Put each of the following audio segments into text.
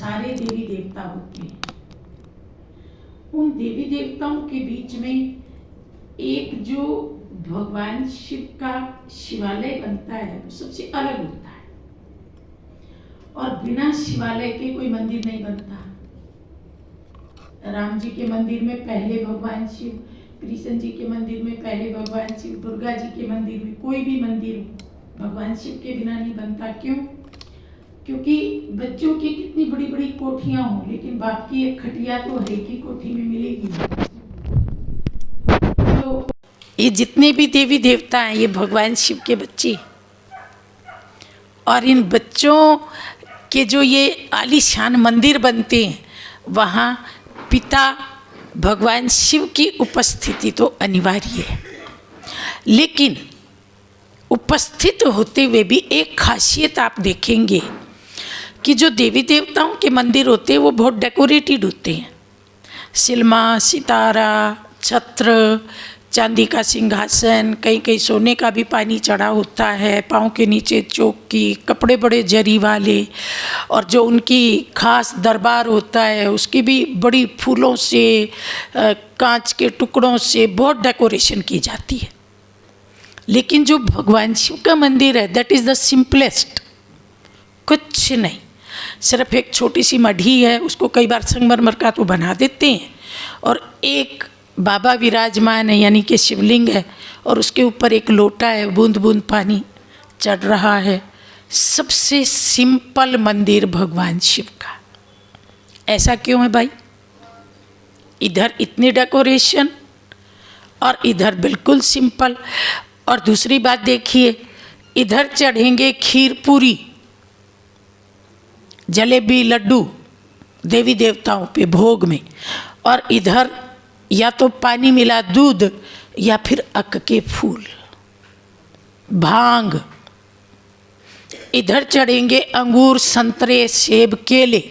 सारे देवी देवता होते हैं। उन देवी देवताओं के बीच में एक जो भगवान शिव का शिवालय बनता है वो सबसे अलग होता है, और बिना शिवालय के कोई मंदिर नहीं बनता। राम जी के मंदिर में पहले भगवान शिव, कृष्ण जी के मंदिर में पहले भगवान शिव, दुर्गा जी के मंदिर में, कोई भी मंदिर भगवान शिव के बिना नहीं बनता। क्यों? क्योंकि बच्चों की कितनी बड़ी बड़ी कोठियां हों, लेकिन बाप की एक खटिया तो हर एक ही कोठी में मिलेगी। तो ये जितने भी देवी देवता हैं ये भगवान शिव के बच्चे, और इन बच्चों के जो ये आलीशान मंदिर बनते हैं वहाँ पिता भगवान शिव की उपस्थिति तो अनिवार्य है। लेकिन उपस्थित होते हुए भी एक खासियत आप देखेंगे कि जो देवी देवताओं के मंदिर होते हैं वो बहुत डेकोरेटेड होते हैं। सिल्मा, सितारा, छत्र, चांदी का सिंहासन, कहीं कहीं सोने का भी पानी चढ़ा होता है, पाँव के नीचे चौकी, कपड़े बड़े जरी वाले, और जो उनकी खास दरबार होता है उसकी भी बड़ी फूलों से, कांच के टुकड़ों से बहुत डेकोरेशन की जाती है। लेकिन जो भगवान शिव का मंदिर है दैट इज़ द सिंपलेस्ट, कुछ नहीं, सिर्फ एक छोटी सी मढ़ी है, उसको कई बार संगमरमर का तो बना देते हैं, और एक बाबा विराजमान है यानी कि शिवलिंग है, और उसके ऊपर एक लोटा है, बूंद बूंद पानी चढ़ रहा है। सबसे सिंपल मंदिर भगवान शिव का। ऐसा क्यों है भाई? इधर इतनी डेकोरेशन और इधर बिल्कुल सिंपल। और दूसरी बात देखिए, इधर चढ़ेंगे खीर पूरी, जलेबी, लड्डू देवी देवताओं पे भोग में, और इधर या तो पानी मिला दूध या फिर अक के फूल, भांग। इधर चढ़ेंगे अंगूर, संतरे, सेब, केले,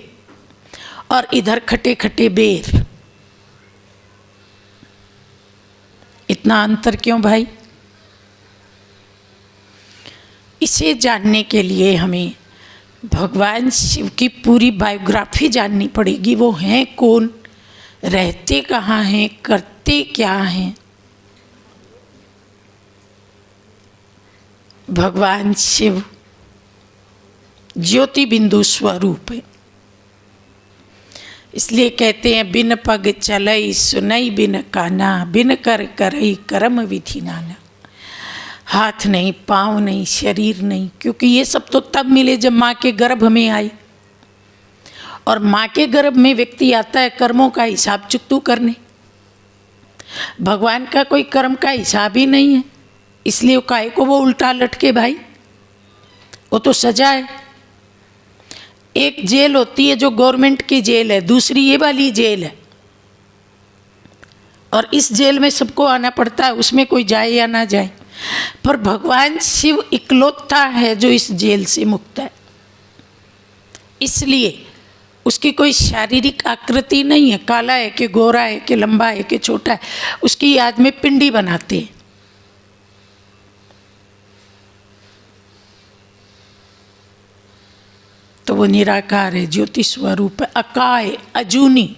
और इधर खट्टे खट्टे बेर। इतना अंतर क्यों भाई? इसे जानने के लिए हमें भगवान शिव की पूरी बायोग्राफी जाननी पड़ेगी। वो हैं कौन, रहते कहाँ हैं, करते क्या हैं। भगवान शिव ज्योति बिंदु स्वरूप है, इसलिए कहते हैं बिन पग चलई सुनई बिन काना, बिन कर करई कर्म विधि नाना। हाथ नहीं, पाँव नहीं, शरीर नहीं, क्योंकि ये सब तो तब मिले जब माँ के गर्भ में आई, और माँ के गर्भ में व्यक्ति आता है कर्मों का हिसाब चुकतू करने। भगवान का कोई कर्म का हिसाब ही नहीं है, इसलिए काहे को वो उल्टा लटके भाई? वो तो सजा है। एक जेल होती है जो गवर्नमेंट की जेल है, दूसरी ये वाली जेल है, और इस जेल में सबको आना पड़ता है, उसमें कोई जाए या ना जाए। पर भगवान शिव इकलौता है जो इस जेल से मुक्त है, इसलिए उसकी कोई शारीरिक आकृति नहीं है, काला है कि गोरा है कि लंबा है कि छोटा है, उसकी याद में पिंडी बनाते हैं। तो वो निराकार है, ज्योति स्वरूप है, अकाय, अजूनी,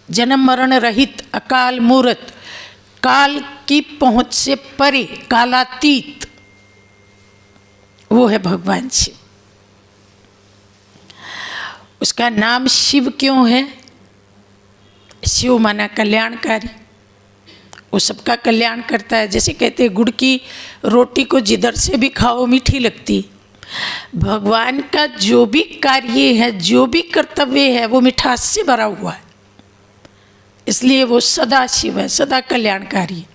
जन्म मरण रहित, अकाल मूर्त, काल की पहुंच से परे, कालातीत, वो है भगवान शिव। उसका नाम शिव क्यों है? शिव माना कल्याणकारी, वो सबका कल्याण करता है। जैसे कहते हैं गुड़ की रोटी को जिधर से भी खाओ मीठी लगती। भगवान का जो भी कार्य है, जो भी कर्तव्य है, वो मिठास से भरा हुआ है, इसलिए वो सदा शिव है, सदा कल्याणकारी है।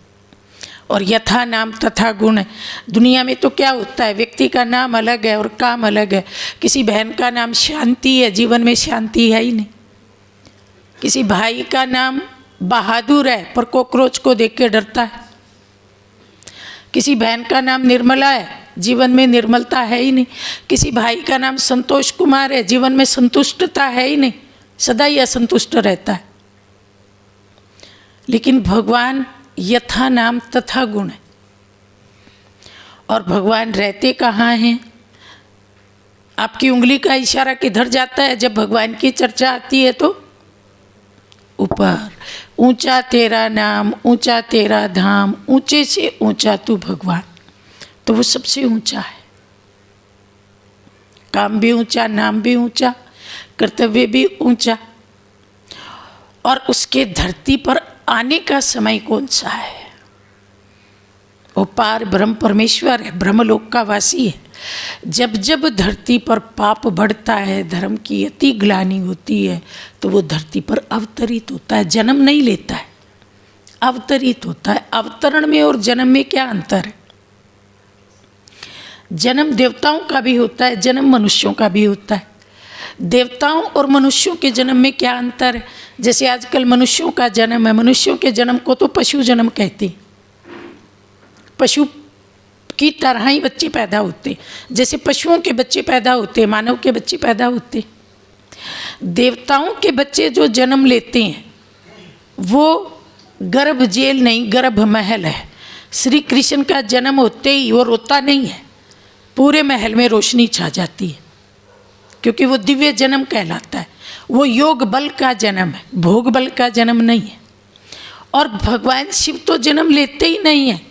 और यथा नाम तथा गुण है। दुनिया में तो क्या होता है, व्यक्ति का नाम अलग है और काम अलग है। किसी बहन का नाम शांति है, जीवन में शांति है ही नहीं। किसी भाई का नाम बहादुर है पर कॉकरोच को देख के डरता है। किसी बहन का नाम निर्मला है, जीवन में निर्मलता है ही नहीं। किसी भाई का नाम संतोष कुमार है, जीवन में संतुष्टता है ही नहीं, सदा ही असंतुष्ट रहता है। लेकिन भगवान यथा नाम तथा गुण है। और भगवान रहते कहाँ हैं? आपकी उंगली का इशारा किधर जाता है जब भगवान की चर्चा आती है? तो ऊपर। ऊंचा तेरा नाम, ऊंचा तेरा धाम, ऊंचे से ऊंचा तू भगवान। तो वो सबसे ऊंचा है। काम भी ऊंचा, नाम भी ऊंचा, कर्तव्य भी ऊंचा। और उसके धरती पर आने का समय कौन सा है? वो पार ब्रह्म परमेश्वर है, ब्रह्मलोक का वासी है। जब जब धरती पर पाप बढ़ता है, धर्म की अति ग्लानि होती है, तो वो धरती पर अवतरित होता है, जन्म नहीं लेता है, अवतरित होता है। अवतरण में और जन्म में क्या अंतर है? जन्म देवताओं का भी होता है, जन्म मनुष्यों का भी होता है। देवताओं और मनुष्यों के जन्म में क्या अंतर है? जैसे आजकल मनुष्यों का जन्म है, मनुष्यों के जन्म को तो पशु जन्म कहते हैं। पशु की तरह ही बच्चे पैदा होते, जैसे पशुओं के बच्चे पैदा होते, मानव के बच्चे पैदा होते। देवताओं के बच्चे जो जन्म लेते हैं वो गर्भ जेल नहीं, गर्भ महल है। श्री कृष्ण का जन्म होते ही वो रोता नहीं है, पूरे महल में रोशनी छा जाती है, क्योंकि वो दिव्य जन्म कहलाता है। वो योग बल का जन्म है, भोग बल का जन्म नहीं है। और भगवान शिव तो जन्म लेते ही नहीं है,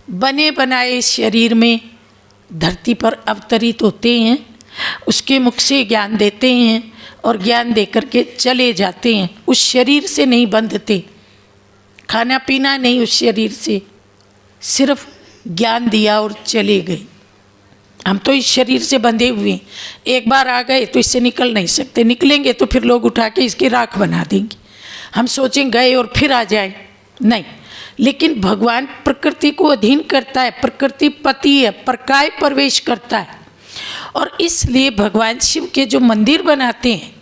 बने बनाए शरीर में धरती पर अवतरित होते हैं, उसके मुख से ज्ञान देते हैं और ज्ञान दे करके चले जाते हैं। उस शरीर से नहीं बंधते, खाना पीना नहीं उस शरीर से, सिर्फ ज्ञान दिया और चले गए। हम तो इस शरीर से बंधे हुए हैं, एक बार आ गए तो इससे निकल नहीं सकते, निकलेंगे तो फिर लोग उठा के इसकी राख बना देंगे। हम सोचें गए और फिर आ जाए, नहीं। लेकिन भगवान प्रकृति को अधीन करता है, प्रकृति पति है, परकाय प्रवेश करता है। और इसलिए भगवान शिव के जो मंदिर बनाते हैं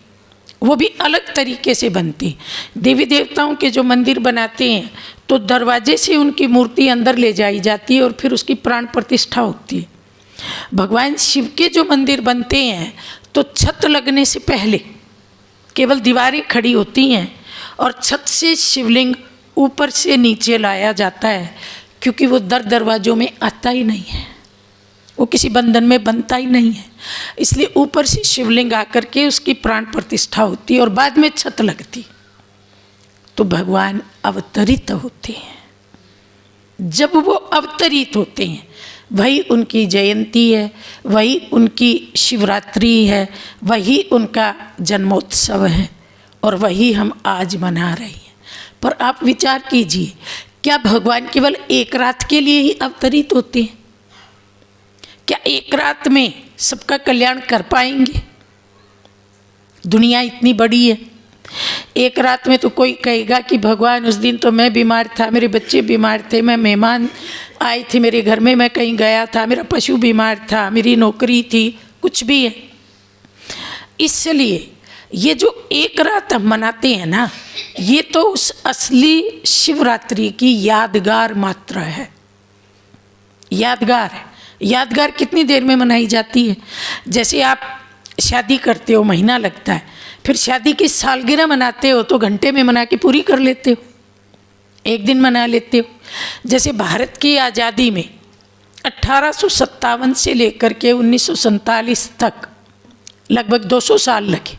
वो भी अलग तरीके से बनते हैं। देवी देवताओं के जो मंदिर बनाते हैं तो दरवाजे से उनकी मूर्ति अंदर ले जाई जाती है और फिर उसकी प्राण प्रतिष्ठा होती है। भगवान शिव के जो मंदिर बनते हैं तो छत लगने से पहले केवल दीवारें खड़ी होती हैं और छत से शिवलिंग ऊपर से नीचे लाया जाता है, क्योंकि वो दरवाजों में आता ही नहीं है, वो किसी बंधन में बनता ही नहीं है। इसलिए ऊपर से शिवलिंग आकर के उसकी प्राण प्रतिष्ठा होती है और बाद में छत लगती। तो भगवान अवतरित होते हैं। जब वो अवतरित होते हैं वही उनकी जयंती है, वही उनकी शिवरात्रि है, वही उनका जन्मोत्सव है और वही हम आज मना रहे हैं। पर आप विचार कीजिए, क्या भगवान केवल एक रात के लिए ही अवतरित होते हैं? क्या एक रात में सबका कल्याण कर पाएंगे? दुनिया इतनी बड़ी है, एक रात में तो कोई कहेगा कि भगवान उस दिन तो मैं बीमार था, मेरे बच्चे बीमार थे, मैं मेहमान आए थे मेरे घर में, मैं कहीं गया था, मेरा पशु बीमार था, मेरी नौकरी थी, कुछ भी है। इसलिए ये जो एक रात हम मनाते हैं ना, ये तो उस असली शिवरात्रि की यादगार मात्र है। यादगार है। यादगार कितनी देर में मनाई जाती है? जैसे आप शादी करते हो, महीना लगता है, फिर शादी की सालगिरह मनाते हो तो घंटे में मना के पूरी कर लेते हो, एक दिन मना लेते हो। जैसे भारत की आज़ादी में 1857 से लेकर के 1947 तक लगभग 200 साल लगे,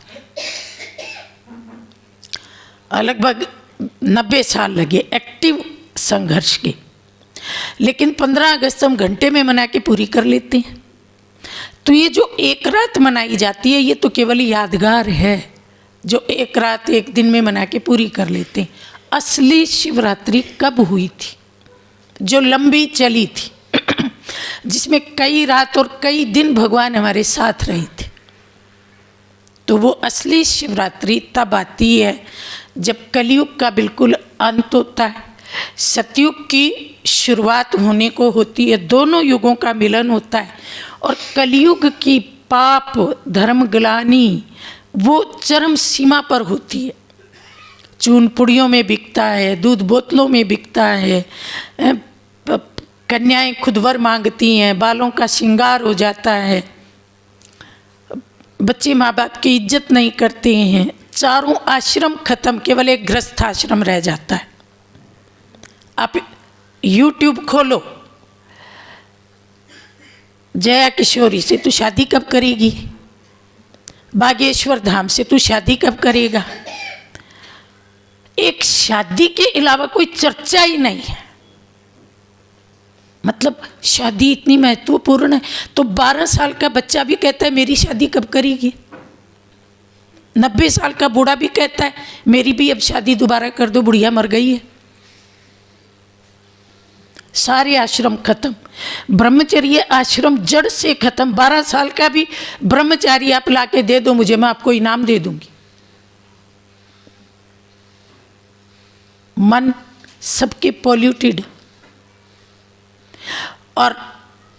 लगभग 90 साल लगे एक्टिव संघर्ष के, लेकिन 15 अगस्त हम घंटे में मना के पूरी कर लेते हैं। तो ये जो एक रात मनाई जाती है ये तो केवल यादगार है, जो एक रात एक दिन में मना के पूरी कर लेते हैं। असली शिवरात्रि कब हुई थी? जो लंबी चली थी जिसमें कई रात और कई दिन भगवान हमारे साथ रहे थे, तो वो असली शिवरात्रि तब आती है जब कलयुग का बिल्कुल अंत होता है, सतयुग की शुरुआत होने को होती है, दोनों युगों का मिलन होता है और कलयुग की पाप धर्म ग्लानि वो चरम सीमा पर होती है। चून पुड़ियों में बिकता है, दूध बोतलों में बिकता है, कन्याएं खुद वर मांगती हैं, बालों का श्रृंगार हो जाता है, बच्चे माँ बाप की इज्जत नहीं करते हैं, चारों आश्रम खत्म, केवल एक गृहस्थ आश्रम रह जाता है। आप YouTube खोलो, जया किशोरी से तू शादी कब करेगी, बागेश्वर धाम से तू शादी कब करेगा। एक शादी के अलावा कोई चर्चा ही नहीं है। मतलब शादी इतनी महत्वपूर्ण है। तो 12 साल का बच्चा भी कहता है मेरी शादी कब करेगी, 90 साल का बूढ़ा भी कहता है मेरी भी अब शादी दोबारा कर दो, बुढ़िया मर गई है। सारे आश्रम खत्म, ब्रह्मचर्य आश्रम जड़ से खत्म। 12 साल का भी ब्रह्मचारी आप लाके दे दो मुझे, मैं आपको इनाम दे दूंगी। मन सबके पॉल्यूटेड। और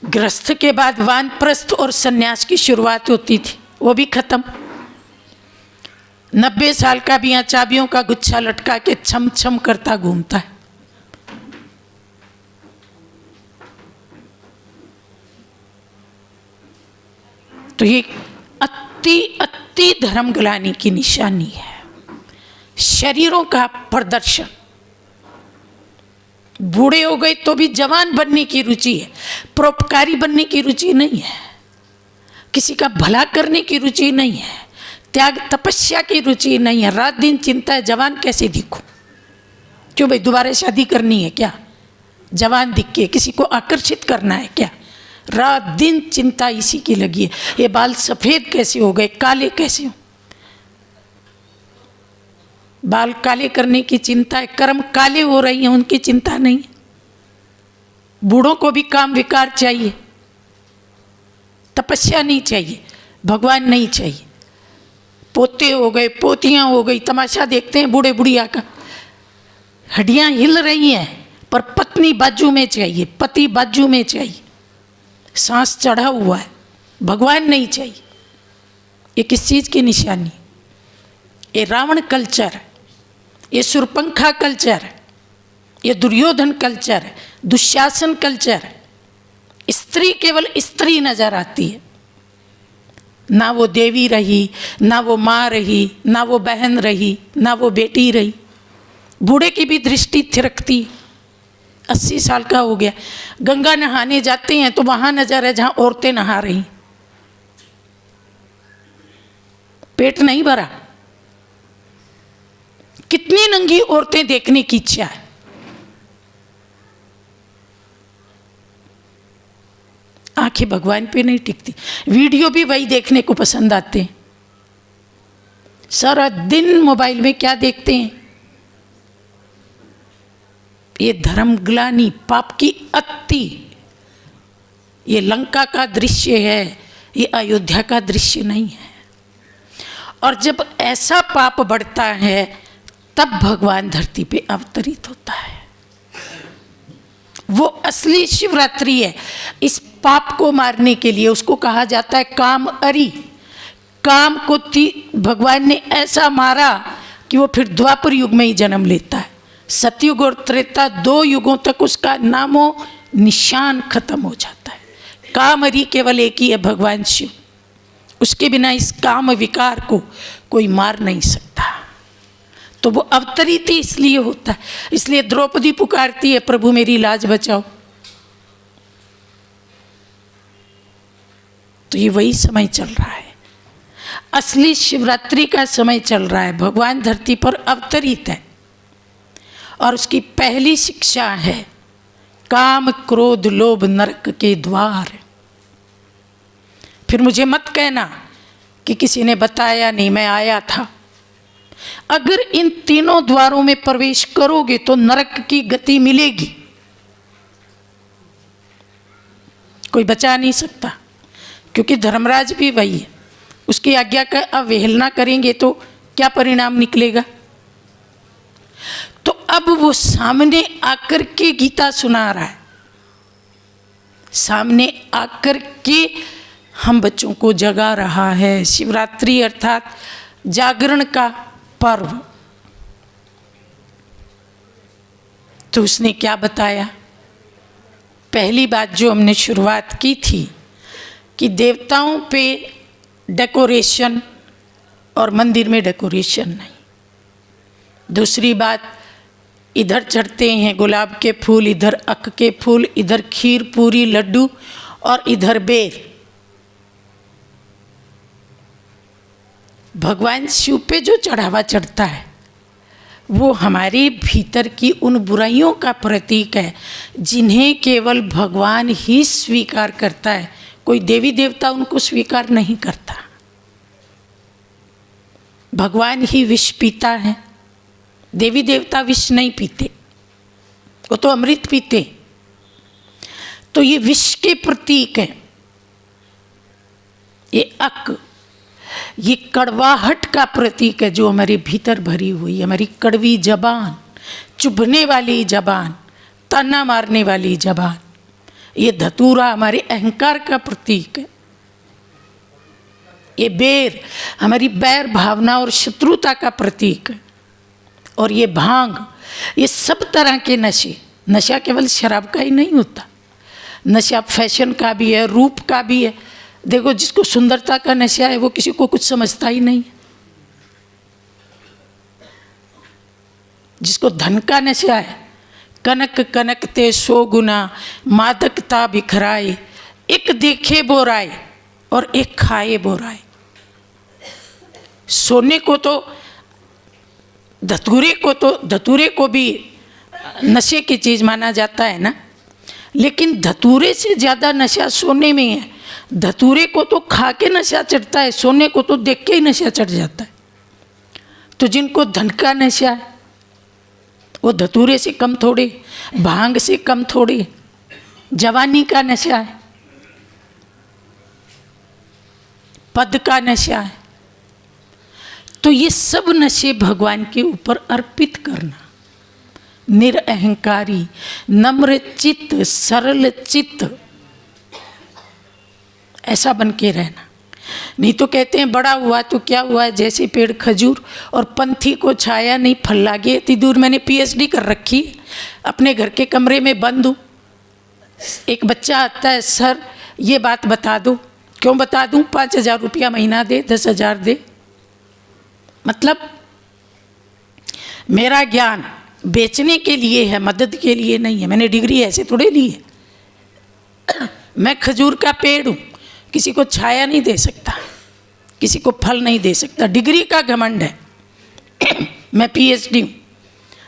गृहस्थ के बाद वानप्रस्थ और सन्यास की शुरुआत होती थी, वो भी खत्म। 90 साल का भी यहाँ चाबियों का गुच्छा लटका के छम छम करता घूमता है। तो ये अति अति धर्मग्लानि की निशानी है। शरीरों का प्रदर्शन। बूढ़े हो गए तो भी जवान बनने की रुचि है, परोपकारी बनने की रुचि नहीं है, किसी का भला करने की रुचि नहीं है, त्याग तपस्या की रुचि नहीं है। रात दिन चिंता है जवान कैसे दिखूं। क्यों भाई, दोबारा शादी करनी है क्या, जवान दिख के किसी को आकर्षित करना है क्या। रात दिन चिंता इसी की लगी है। ये बाल सफ़ेद कैसे हो गए, काले कैसे हो। बाल काले करने की चिंता है, कर्म काले हो रही हैं उनकी चिंता नहीं। बूढ़ों को भी काम विकार चाहिए, तपस्या नहीं चाहिए, भगवान नहीं चाहिए। पोते हो गए, पोतियां हो गई, तमाशा देखते हैं बूढ़े बुढ़िया का। हड्डियां हिल रही हैं पर पत्नी बाजू में चाहिए, पति बाजू में चाहिए, सांस चढ़ा हुआ है, भगवान नहीं चाहिए। ये किस चीज़ की निशानी। ये रावण कल्चर है, ये सुरपंखा कल्चर है, ये दुर्योधन कल्चर है, दुशासन कल्चर है। स्त्री केवल स्त्री नजर आती है, ना वो देवी रही, ना वो माँ रही, ना वो बहन रही, ना वो बेटी रही। बूढ़े की भी दृष्टि थिरकती। 80 साल का हो गया, गंगा नहाने जाते हैं तो वहाँ नजर है जहाँ औरतें नहा रही, पेट नहीं भरा। कितनी नंगी औरतें देखने की इच्छा है। आंखें भगवान पे नहीं टिकती। वीडियो भी वही देखने को पसंद आते हैं। सारा दिन मोबाइल में क्या देखते हैं। ये धर्मग्लानि, पाप की अति। ये लंका का दृश्य है, ये अयोध्या का दृश्य नहीं है। और जब ऐसा पाप बढ़ता है तब भगवान धरती पे अवतरित होता है। वो असली शिवरात्रि है। इस पाप को मारने के लिए उसको कहा जाता है काम अरि। काम को भगवान ने ऐसा मारा कि वो फिर द्वापर युग में ही जन्म लेता है। सतयुग और त्रेता 2 युगों तक उसका नामो निशान खत्म हो जाता है। काम अरि केवल एक ही है, भगवान शिव। उसके बिना इस काम विकार को कोई मार नहीं सकता। तो वो अवतरित इसलिए होता है। इसलिए द्रौपदी पुकारती है प्रभु मेरी लाज बचाओ। तो ये वही समय चल रहा है, असली शिवरात्रि का समय चल रहा है। भगवान धरती पर अवतरित है और उसकी पहली शिक्षा है काम क्रोध लोभ नरक के द्वार। फिर मुझे मत कहना कि किसी ने बताया नहीं, मैं आया था। अगर इन तीनों द्वारों में प्रवेश करोगे तो नरक की गति मिलेगी, कोई बचा नहीं सकता। क्योंकि धर्मराज भी वही है, उसकी आज्ञा का अवहेलना करेंगे तो क्या परिणाम निकलेगा। तो अब वो सामने आकर के गीता सुना रहा है, सामने आकर के हम बच्चों को जगा रहा है। शिवरात्रि अर्थात जागरण का पर्व। तो उसने क्या बताया। पहली बात जो हमने शुरुआत की थी कि देवताओं पे डेकोरेशन और मंदिर में डेकोरेशन नहीं। दूसरी बात, इधर चढ़ते हैं गुलाब के फूल, इधर अक के फूल, इधर खीर पूरी लड्डू और इधर बेर। भगवान शिव पे जो चढ़ावा चढ़ता है वो हमारे भीतर की उन बुराइयों का प्रतीक है जिन्हें केवल भगवान ही स्वीकार करता है। कोई देवी देवता उनको स्वीकार नहीं करता। भगवान ही विष पीता है, देवी देवता विष नहीं पीते, वो तो अमृत पीते। तो ये विष के प्रतीक है। ये अक, ये कड़वाहट का प्रतीक है जो हमारे भीतर भरी हुई, हमारी कड़वी जबान, चुभने वाली जबान, ताना मारने वाली जबान। ये धतूरा हमारे अहंकार का प्रतीक है। ये बेर हमारी बैर भावना और शत्रुता का प्रतीक है। और ये भांग, ये सब तरह के नशे। नशा केवल शराब का ही नहीं होता, नशा फैशन का भी है, रूप का भी है। देखो, जिसको सुंदरता का नशा है वो किसी को कुछ समझता ही नहीं। जिसको धन का नशा है, कनक कनक ते 100 गुना मादकता बिखराए, एक देखे बोराए और एक खाए बोराए। सोने को तो, धतूरे को भी नशे की चीज़ माना जाता है ना, लेकिन धतूरे से ज़्यादा नशा सोने में है। धतूरे को तो खा के नशा चढ़ता है, सोने को तो देख के ही नशा चढ़ जाता है। तो जिनको धन का नशा है वो धतूरे से कम थोड़े, भांग से कम थोड़े। जवानी का नशा है, पद का नशा है। तो ये सब नशे भगवान के ऊपर अर्पित करना, निरअहंकारी, नम्र चित्त, सरल चित्त, ऐसा बन के रहना। नहीं तो कहते हैं बड़ा हुआ तो क्या हुआ, जैसे पेड़ खजूर और पंथी को छाया नहीं फल लागे। इतनी दूर मैंने पीएचडी कर रखी है, अपने घर के कमरे में बंद हूँ। एक बच्चा आता है, सर ये बात बता दो। क्यों बता दूँ? 5,000 रुपया महीना दे, 10,000 दे। मतलब मेरा ज्ञान बेचने के लिए है, मदद के लिए नहीं है। मैंने डिग्री ऐसे थोड़े ली है। मैं खजूर का पेड़ हूँ, किसी को छाया नहीं दे सकता, किसी को फल नहीं दे सकता। डिग्री का घमंड है। मैं पीएचडी हूँ।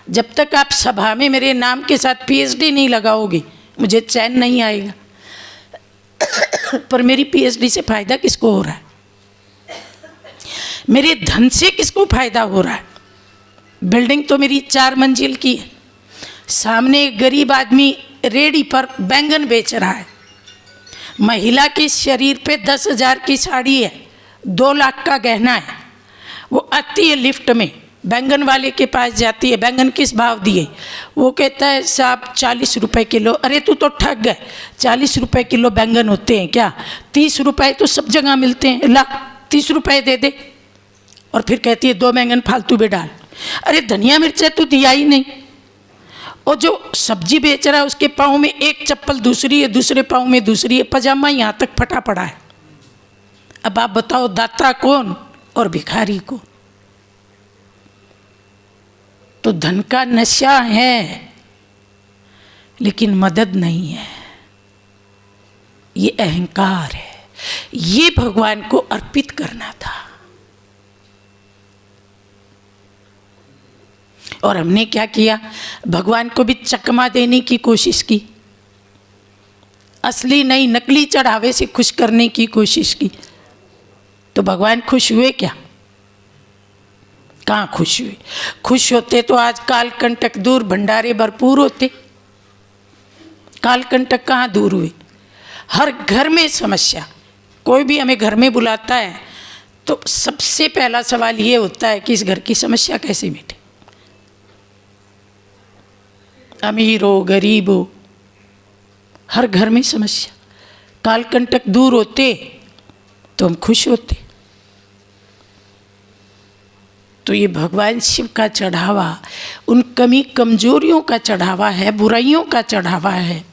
जब तक आप सभा में मेरे नाम के साथ पीएचडी नहीं लगाओगे मुझे चैन नहीं आएगा। पर मेरी पीएचडी से फायदा किसको हो रहा है? मेरे धन से किसको फायदा हो रहा है? बिल्डिंग तो मेरी 4 मंजिल की है, सामने एक गरीब आदमी रेडी पर बैंगन बेच रहा है। महिला के शरीर पे 10,000 की साड़ी है, 2 लाख का गहना है। वो आती है लिफ्ट में, बैंगन वाले के पास जाती है, बैंगन किस भाव दिए? वो कहता है साहब 40 रुपये किलो। अरे तू तो ठग गए, 40 रुपये किलो बैंगन होते हैं क्या? 30 रुपये तो सब जगह मिलते हैं, ला 30 रुपये दे दे। और फिर कहती है 2 बैंगन फालतू में डाल। अरे धनिया मिर्चा तो दिया ही नहीं। और जो सब्जी बेच रहा है उसके पाँव में एक चप्पल दूसरी है, दूसरे पाँव में दूसरी है, पजामा यहाँ तक फटा पड़ा है। अब आप बताओ दाता कौन और भिखारी कौन? तो धन का नशा है लेकिन मदद नहीं है, ये अहंकार है। ये भगवान को अर्पित करना था। और हमने क्या किया? भगवान को भी चकमा देने की कोशिश की, असली नहीं नकली चढ़ावे से खुश करने की कोशिश की। तो भगवान खुश हुए क्या? कहाँ खुश हुए? खुश होते तो आज कालकंटक दूर, भंडारे भरपूर होते। कालकंटक कहाँ दूर हुए? हर घर में समस्या। कोई भी हमें घर में बुलाता है तो सबसे पहला सवाल ये होता है कि इस घर की समस्या कैसे मिटे। अमीर हो गरीब हो, हर घर में समस्या। कालकंटक दूर होते तो हम खुश होते। तो ये भगवान शिव का चढ़ावा उन कमी कमजोरियों का चढ़ावा है, बुराइयों का चढ़ावा है,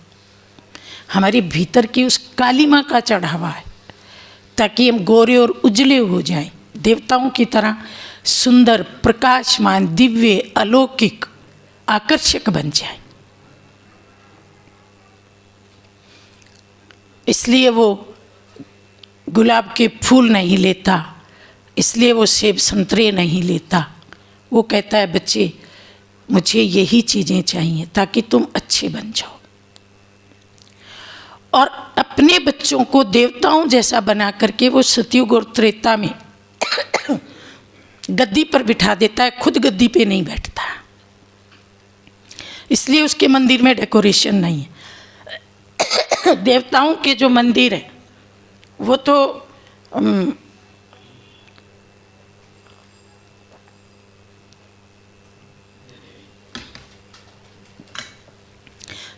हमारे भीतर की उस काली माँ का चढ़ावा है, ताकि हम गोरे और उजले हो जाएं, देवताओं की तरह सुंदर, प्रकाशमान, दिव्य, अलौकिक, आकर्षक बन जाए। इसलिए वो गुलाब के फूल नहीं लेता, इसलिए वो सेब संतरे नहीं लेता। वो कहता है बच्चे मुझे यही चीज़ें चाहिए ताकि तुम अच्छे बन जाओ। और अपने बच्चों को देवताओं जैसा बना करके वो सतयुग और त्रेता में गद्दी पर बिठा देता है, खुद गद्दी पे नहीं बैठता। इसलिए उसके मंदिर में डेकोरेशन नहीं है। देवताओं के जो मंदिर है वो तो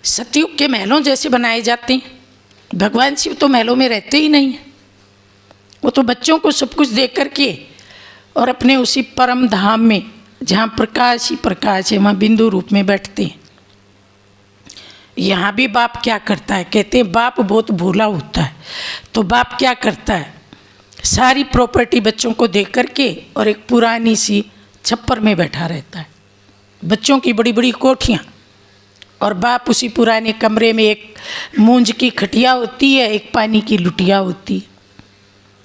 सतयुग के महलों जैसे बनाए जाते हैं। भगवान शिव तो महलों में रहते ही नहीं हैं, वो तो बच्चों को सब कुछ दे करके और अपने उसी परम धाम में जहाँ प्रकाश ही प्रकाश है वहाँ बिंदु रूप में बैठते हैं। यहाँ भी बाप क्या करता है, कहते हैं बाप बहुत भोला होता है, तो बाप क्या करता है, सारी प्रॉपर्टी बच्चों को दे करके और एक पुरानी सी छप्पर में बैठा रहता है। बच्चों की बड़ी बड़ी कोठियाँ और बाप उसी पुराने कमरे में, एक मूंज की खटिया होती है, एक पानी की लुटिया होती है।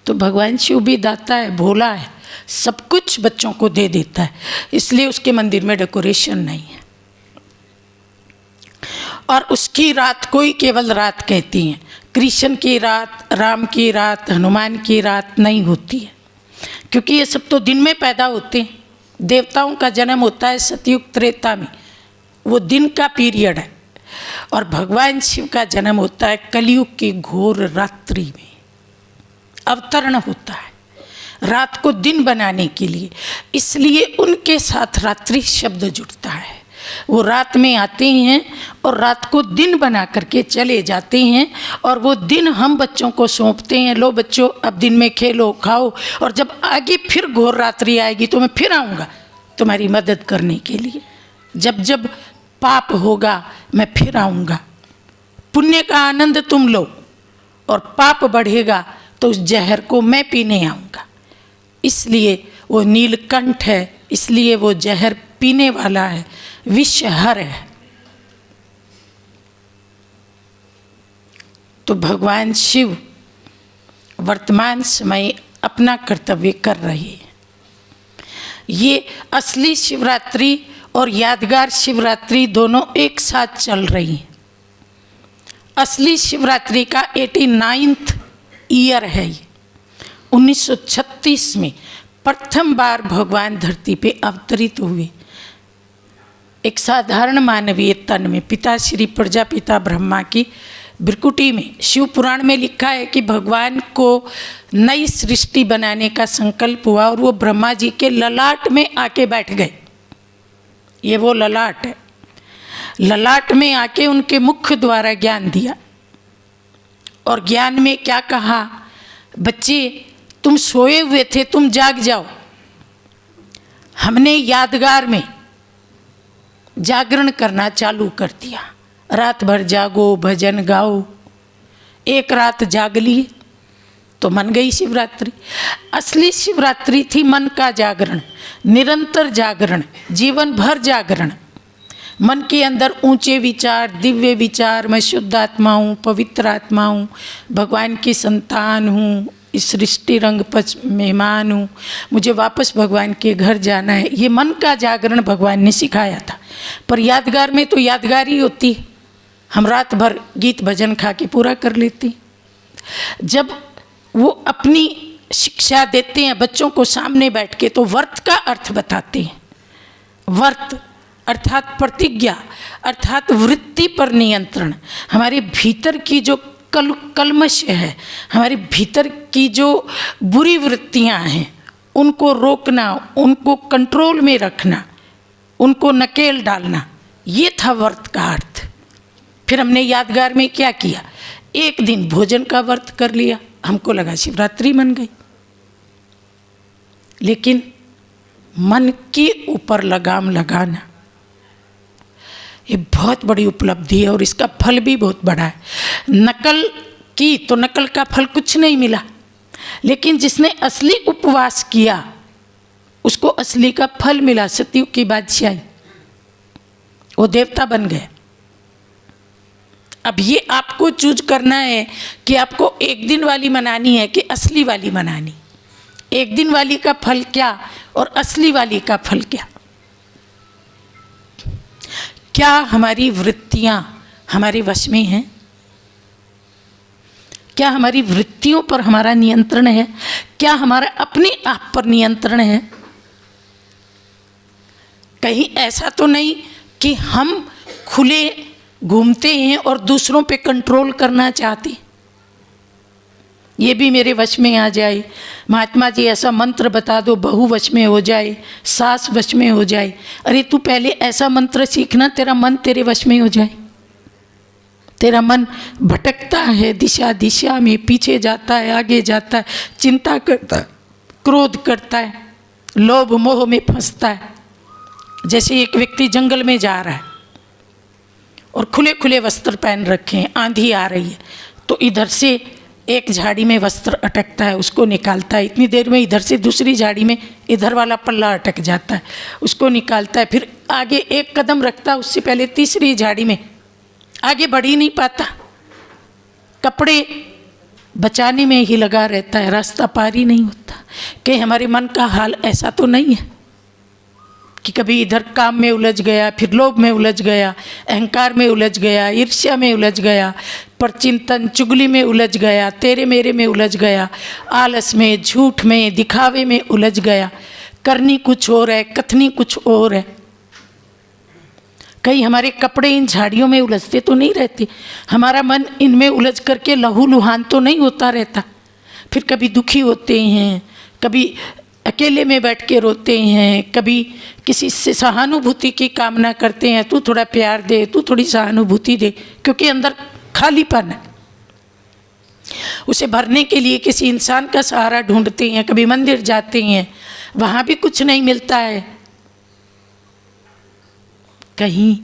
तो भगवान शिव भी दाता है, भोला है, सब कुछ बच्चों को दे देता है, इसलिए उसके मंदिर में डेकोरेशन नहीं है। और उसकी रात को ही केवल रात कहती हैं, कृष्ण की रात, राम की रात, हनुमान की रात नहीं होती है, क्योंकि ये सब तो दिन में पैदा होते हैं। देवताओं का जन्म होता है सतयुग त्रेता में, वो दिन का पीरियड है, और भगवान शिव का जन्म होता है कलयुग की घोर रात्रि में, अवतरण होता है रात को दिन बनाने के लिए। इसलिए उनके साथ रात्रि शब्द जुड़ता है। वो रात में आते हैं और रात को दिन बना करके चले जाते हैं, और वो दिन हम बच्चों को सौंपते हैं, लो बच्चों अब दिन में खेलो खाओ, और जब आगे फिर घोर रात्रि आएगी तो मैं फिर आऊँगा तुम्हारी मदद करने के लिए। जब जब पाप होगा मैं फिर आऊँगा, पुण्य का आनंद तुम लो, और पाप बढ़ेगा तो उस जहर को मैं पीने आऊँगा। इसलिए वो नीलकंठ है, इसलिए वो जहर पीने वाला है, विषहर है। तो भगवान शिव वर्तमान समय अपना कर्तव्य कर रहे हैं। ये असली शिवरात्रि और यादगार शिवरात्रि दोनों एक साथ चल रही हैं। असली शिवरात्रि का 89वां ईयर है ये। 1936 में प्रथम बार भगवान धरती पे अवतरित हुए, एक साधारण मानवीय तन में। पिता श्री प्रजापिता ब्रह्मा की ब्रकुटी में, शिव पुराण में लिखा है कि भगवान को नई सृष्टि बनाने का संकल्प हुआ और वो ब्रह्मा जी के ललाट में आके बैठ गए। ये वो ललाट है, ललाट में आके उनके मुख द्वारा ज्ञान दिया, और ज्ञान में क्या कहा, बच्चे तुम सोए हुए थे, तुम जाग जाओ। हमने यादगार में जागरण करना चालू कर दिया, रात भर जागो भजन गाओ। एक रात जाग लिए तो मन गई शिवरात्रि। असली शिवरात्रि थी मन का जागरण, निरंतर जागरण, जीवन भर जागरण। मन के अंदर ऊंचे विचार, दिव्य विचार, मैं शुद्ध आत्मा हूँ, पवित्र आत्मा हूँ, भगवान की संतान हूँ, इस सृष्टि रंग पर मेहमान हूँ, मुझे वापस भगवान के घर जाना है। ये मन का जागरण भगवान ने सिखाया था। पर यादगार में तो यादगार ही होती है, हम रात भर गीत भजन खा के पूरा कर लेते हैं। जब वो अपनी शिक्षा देते हैं बच्चों को सामने बैठ के, तो व्रत का अर्थ बताते हैं। व्रत अर्थात प्रतिज्ञा, अर्थात वृत्ति पर नियंत्रण। हमारे भीतर की जो कलमश है, हमारे भीतर की जो बुरी वृत्तियां हैं, उनको रोकना, उनको कंट्रोल में रखना, उनको नकेल डालना, ये था व्रत का अर्थ। फिर हमने यादगार में क्या किया, एक दिन भोजन का व्रत कर लिया, हमको लगा शिवरात्रि बन गई। लेकिन मन के ऊपर लगाम लगाना ये बहुत बड़ी उपलब्धि है, और इसका फल भी बहुत बड़ा है। नकल की तो नकल का फल कुछ नहीं मिला, लेकिन जिसने असली उपवास किया उसको असली का फल मिला। सतयुग की बादशाही, वो देवता बन गए। अब ये आपको चूज करना है कि आपको एक दिन वाली मनानी है कि असली वाली मनानी। एक दिन वाली का फल क्या और असली वाली का फल क्या। क्या हमारी वृत्तियां हमारे वश में हैं? क्या हमारी वृत्तियों पर हमारा नियंत्रण है? क्या हमारा अपने आप पर नियंत्रण है? कहीं ऐसा तो नहीं कि हम खुले घूमते हैं और दूसरों पे कंट्रोल करना चाहते, ये भी मेरे वश में आ जाए। महात्मा जी ऐसा मंत्र बता दो, बहू वश में हो जाए, सास वश में हो जाए। अरे तू पहले ऐसा मंत्र सीखना, तेरा मन तेरे वश में हो जाए। तेरा मन भटकता है दिशा दिशा में, पीछे जाता है, आगे जाता है, चिंता करता है, क्रोध करता है, लोभ मोह में फंसता है। जैसे एक व्यक्ति जंगल में जा रहा है और खुले खुले वस्त्र पहन रखे हैं, आंधी आ रही है, तो इधर से एक झाड़ी में वस्त्र अटकता है, उसको निकालता है। इतनी देर में इधर से दूसरी झाड़ी में इधर वाला पल्ला अटक जाता है, उसको निकालता है। फिर आगे एक कदम रखता है, उससे पहले तीसरी झाड़ी में, आगे बढ़ ही नहीं पाता, कपड़े बचाने में ही लगा रहता है, रास्ता पार ही नहीं होता। कि हमारे मन का हाल ऐसा तो नहीं है कि कभी इधर काम में उलझ गया, फिर लोभ में उलझ गया, अहंकार में उलझ गया, ईर्ष्या में उलझ गया, परचिंतन चुगली में उलझ गया, तेरे मेरे में उलझ गया, आलस में, झूठ में, दिखावे में उलझ गया। करनी कुछ और है, कथनी कुछ और है। कहीं हमारे कपड़े इन झाड़ियों में उलझते तो नहीं रहते, हमारा मन इनमें उलझ करके लहू लुहान तो नहीं होता रहता। फिर कभी दुखी होते हैं, कभी अकेले में बैठ के रोते हैं, कभी किसी से सहानुभूति की कामना करते हैं, तू थोड़ा प्यार दे, तू थोड़ी सहानुभूति दे, क्योंकि अंदर खालीपन है। उसे भरने के लिए किसी इंसान का सहारा ढूंढते हैं, कभी मंदिर जाते हैं, वहाँ भी कुछ नहीं मिलता है। कहीं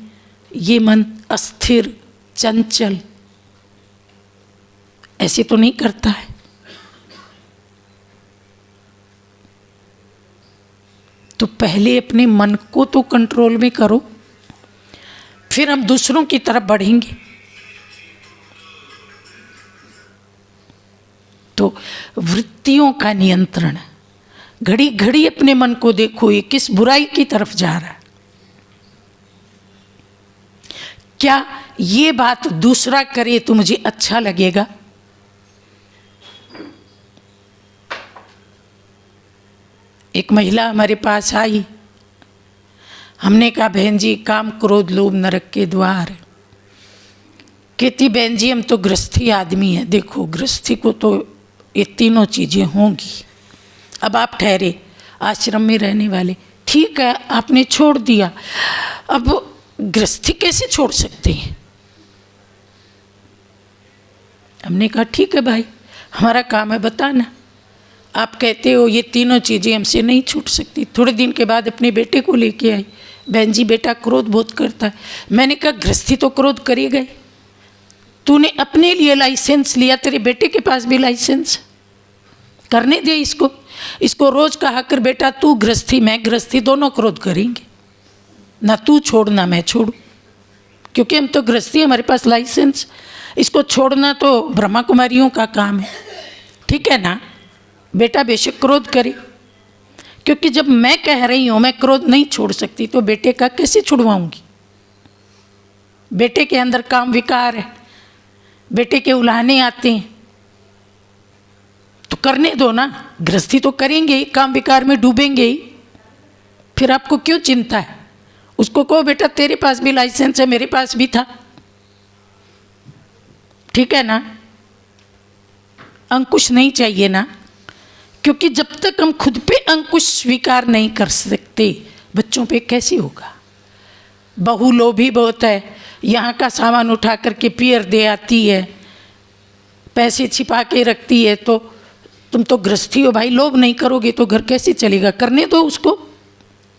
ये मन अस्थिर चंचल ऐसे तो नहीं करता है। तो पहले अपने मन को तो कंट्रोल में करो, फिर हम दूसरों की तरफ बढ़ेंगे। तो वृत्तियों का नियंत्रण, घड़ी घड़ी अपने मन को देखो, ये किस बुराई की तरफ जा रहा है। क्या ये बात दूसरा करे तो मुझे अच्छा लगेगा? एक महिला हमारे पास आई, हमने कहा बहन जी काम क्रोध लोभ नरक के द्वार। कहती बहन जी हम तो गृहस्थी आदमी हैं, देखो गृहस्थी को तो ये तीनों चीज़ें होंगी। अब आप ठहरे आश्रम में रहने वाले, ठीक है आपने छोड़ दिया, अब गृहस्थी कैसे छोड़ सकते हैं? हमने कहा ठीक है भाई, हमारा काम है बताना। आप कहते हो ये तीनों चीज़ें हमसे नहीं छूट सकती। थोड़े दिन के बाद अपने बेटे को लेके आई, बहन जी बेटा क्रोध बहुत करता है। मैंने कहा गृहस्थी तो क्रोध करी गई, तूने अपने लिए लाइसेंस लिया, तेरे बेटे के पास भी लाइसेंस, करने दे इसको। इसको रोज कहा कर बेटा तू गृहस्थी मैं गृहस्थी दोनों क्रोध करेंगे, ना तू छोड़ ना मैं छोड़ू, क्योंकि हम तो गृहस्थी, हमारे पास लाइसेंस। इसको छोड़ना तो ब्रह्मा कुमारियों का काम है, ठीक है ना। बेटा बेशक क्रोध करे, क्योंकि जब मैं कह रही हूँ मैं क्रोध नहीं छोड़ सकती तो बेटे का कैसे छुड़वाऊंगी? बेटे के अंदर काम विकार है, बेटे के उलाहने आते हैं, तो करने दो ना। गृहस्थी तो करेंगे ही, काम विकार में डूबेंगे ही, फिर आपको क्यों चिंता है? उसको कहो बेटा तेरे पास भी लाइसेंस है, मेरे पास भी था, ठीक है ना। अंकुश नहीं चाहिए ना, क्योंकि जब तक हम खुद पे अंकुश स्वीकार नहीं कर सकते बच्चों पे कैसे होगा। बहू लोभी बहुत है, यहाँ का सामान उठा करके पियर दे आती है, पैसे छिपा के रखती है, तो तुम तो गृहस्थी हो भाई, लोभ नहीं करोगे तो घर कैसे चलेगा? करने दो उसको,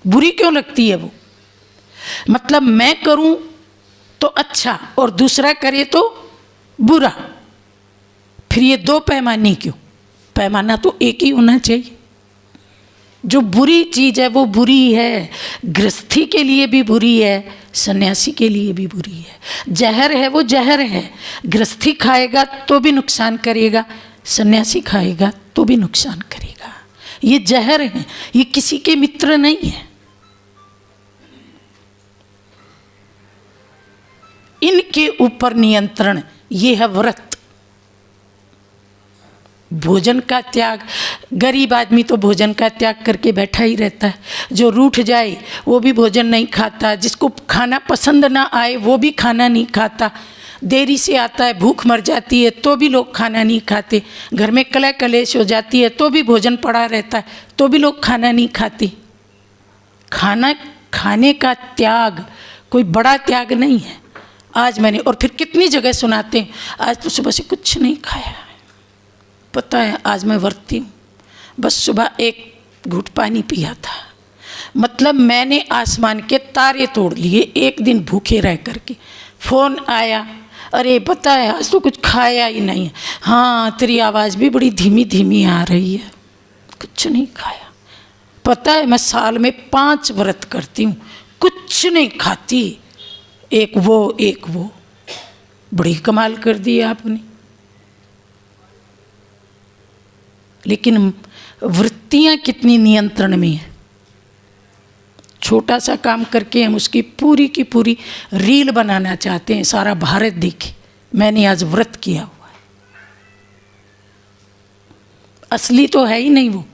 बुरी क्यों लगती है वो? मतलब मैं करूं तो अच्छा और दूसरा करे तो बुरा, फिर ये दो पैमाने क्यों? पैमाना तो एक ही होना चाहिए। जो बुरी चीज़ है वो बुरी है, गृहस्थी के लिए भी बुरी है, सन्यासी के लिए भी बुरी है। जहर है वो जहर है, गृहस्थी खाएगा तो भी नुकसान करेगा, सन्यासी खाएगा तो भी नुकसान करेगा। ये जहर है, ये किसी के मित्र नहीं है। इनके ऊपर नियंत्रण, ये है व्रत। भोजन का त्याग, गरीब आदमी तो भोजन का त्याग करके बैठा ही रहता है। जो रूठ जाए वो भी भोजन नहीं खाता, जिसको खाना पसंद ना आए वो भी खाना नहीं खाता, देरी से आता है, भूख मर जाती है तो भी लोग खाना नहीं खाते, घर में कलह कलेश हो जाती है तो भी भोजन पड़ा रहता है तो भी लोग खाना नहीं खाते। खाना खाने का त्याग कोई बड़ा त्याग नहीं है। आज मैंने, और फिर कितनी जगह सुनाते हैं, आज तो सुबह से कुछ नहीं खाया है, पता है आज मैं व्रती हूँ, बस सुबह एक घूंट पानी पिया था। मतलब मैंने आसमान के तारे तोड़ लिए एक दिन भूखे रह करके। फ़ोन आया, अरे पता है आज तो कुछ खाया ही नहीं है, हाँ तेरी आवाज़ भी बड़ी धीमी धीमी आ रही है, कुछ नहीं खाया। पता है मैं साल में 5 व्रत करती हूँ, कुछ नहीं खाती, एक वो। बड़ी कमाल कर दी आपने। लेकिन वृत्तियाँ कितनी नियंत्रण में है। छोटा सा काम करके हम उसकी पूरी की पूरी रील बनाना चाहते हैं, सारा भारत देखे मैंने आज व्रत किया हुआ है। असली तो है ही नहीं वो।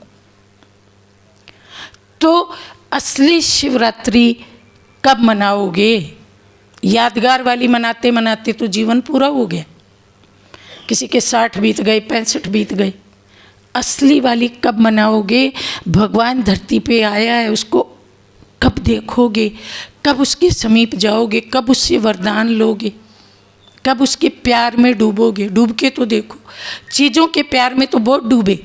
तो असली शिवरात्रि कब मनाओगे? यादगार वाली मनाते मनाते तो जीवन पूरा हो गया, किसी के 60 बीत गए, 65 बीत गए। असली वाली कब मनाओगे? भगवान धरती पे आया है, उसको कब देखोगे, कब उसके समीप जाओगे, कब उससे वरदान लोगे, कब उसके प्यार में डूबोगे। डूब के तो देखो, चीज़ों के प्यार में तो बहुत डूबे,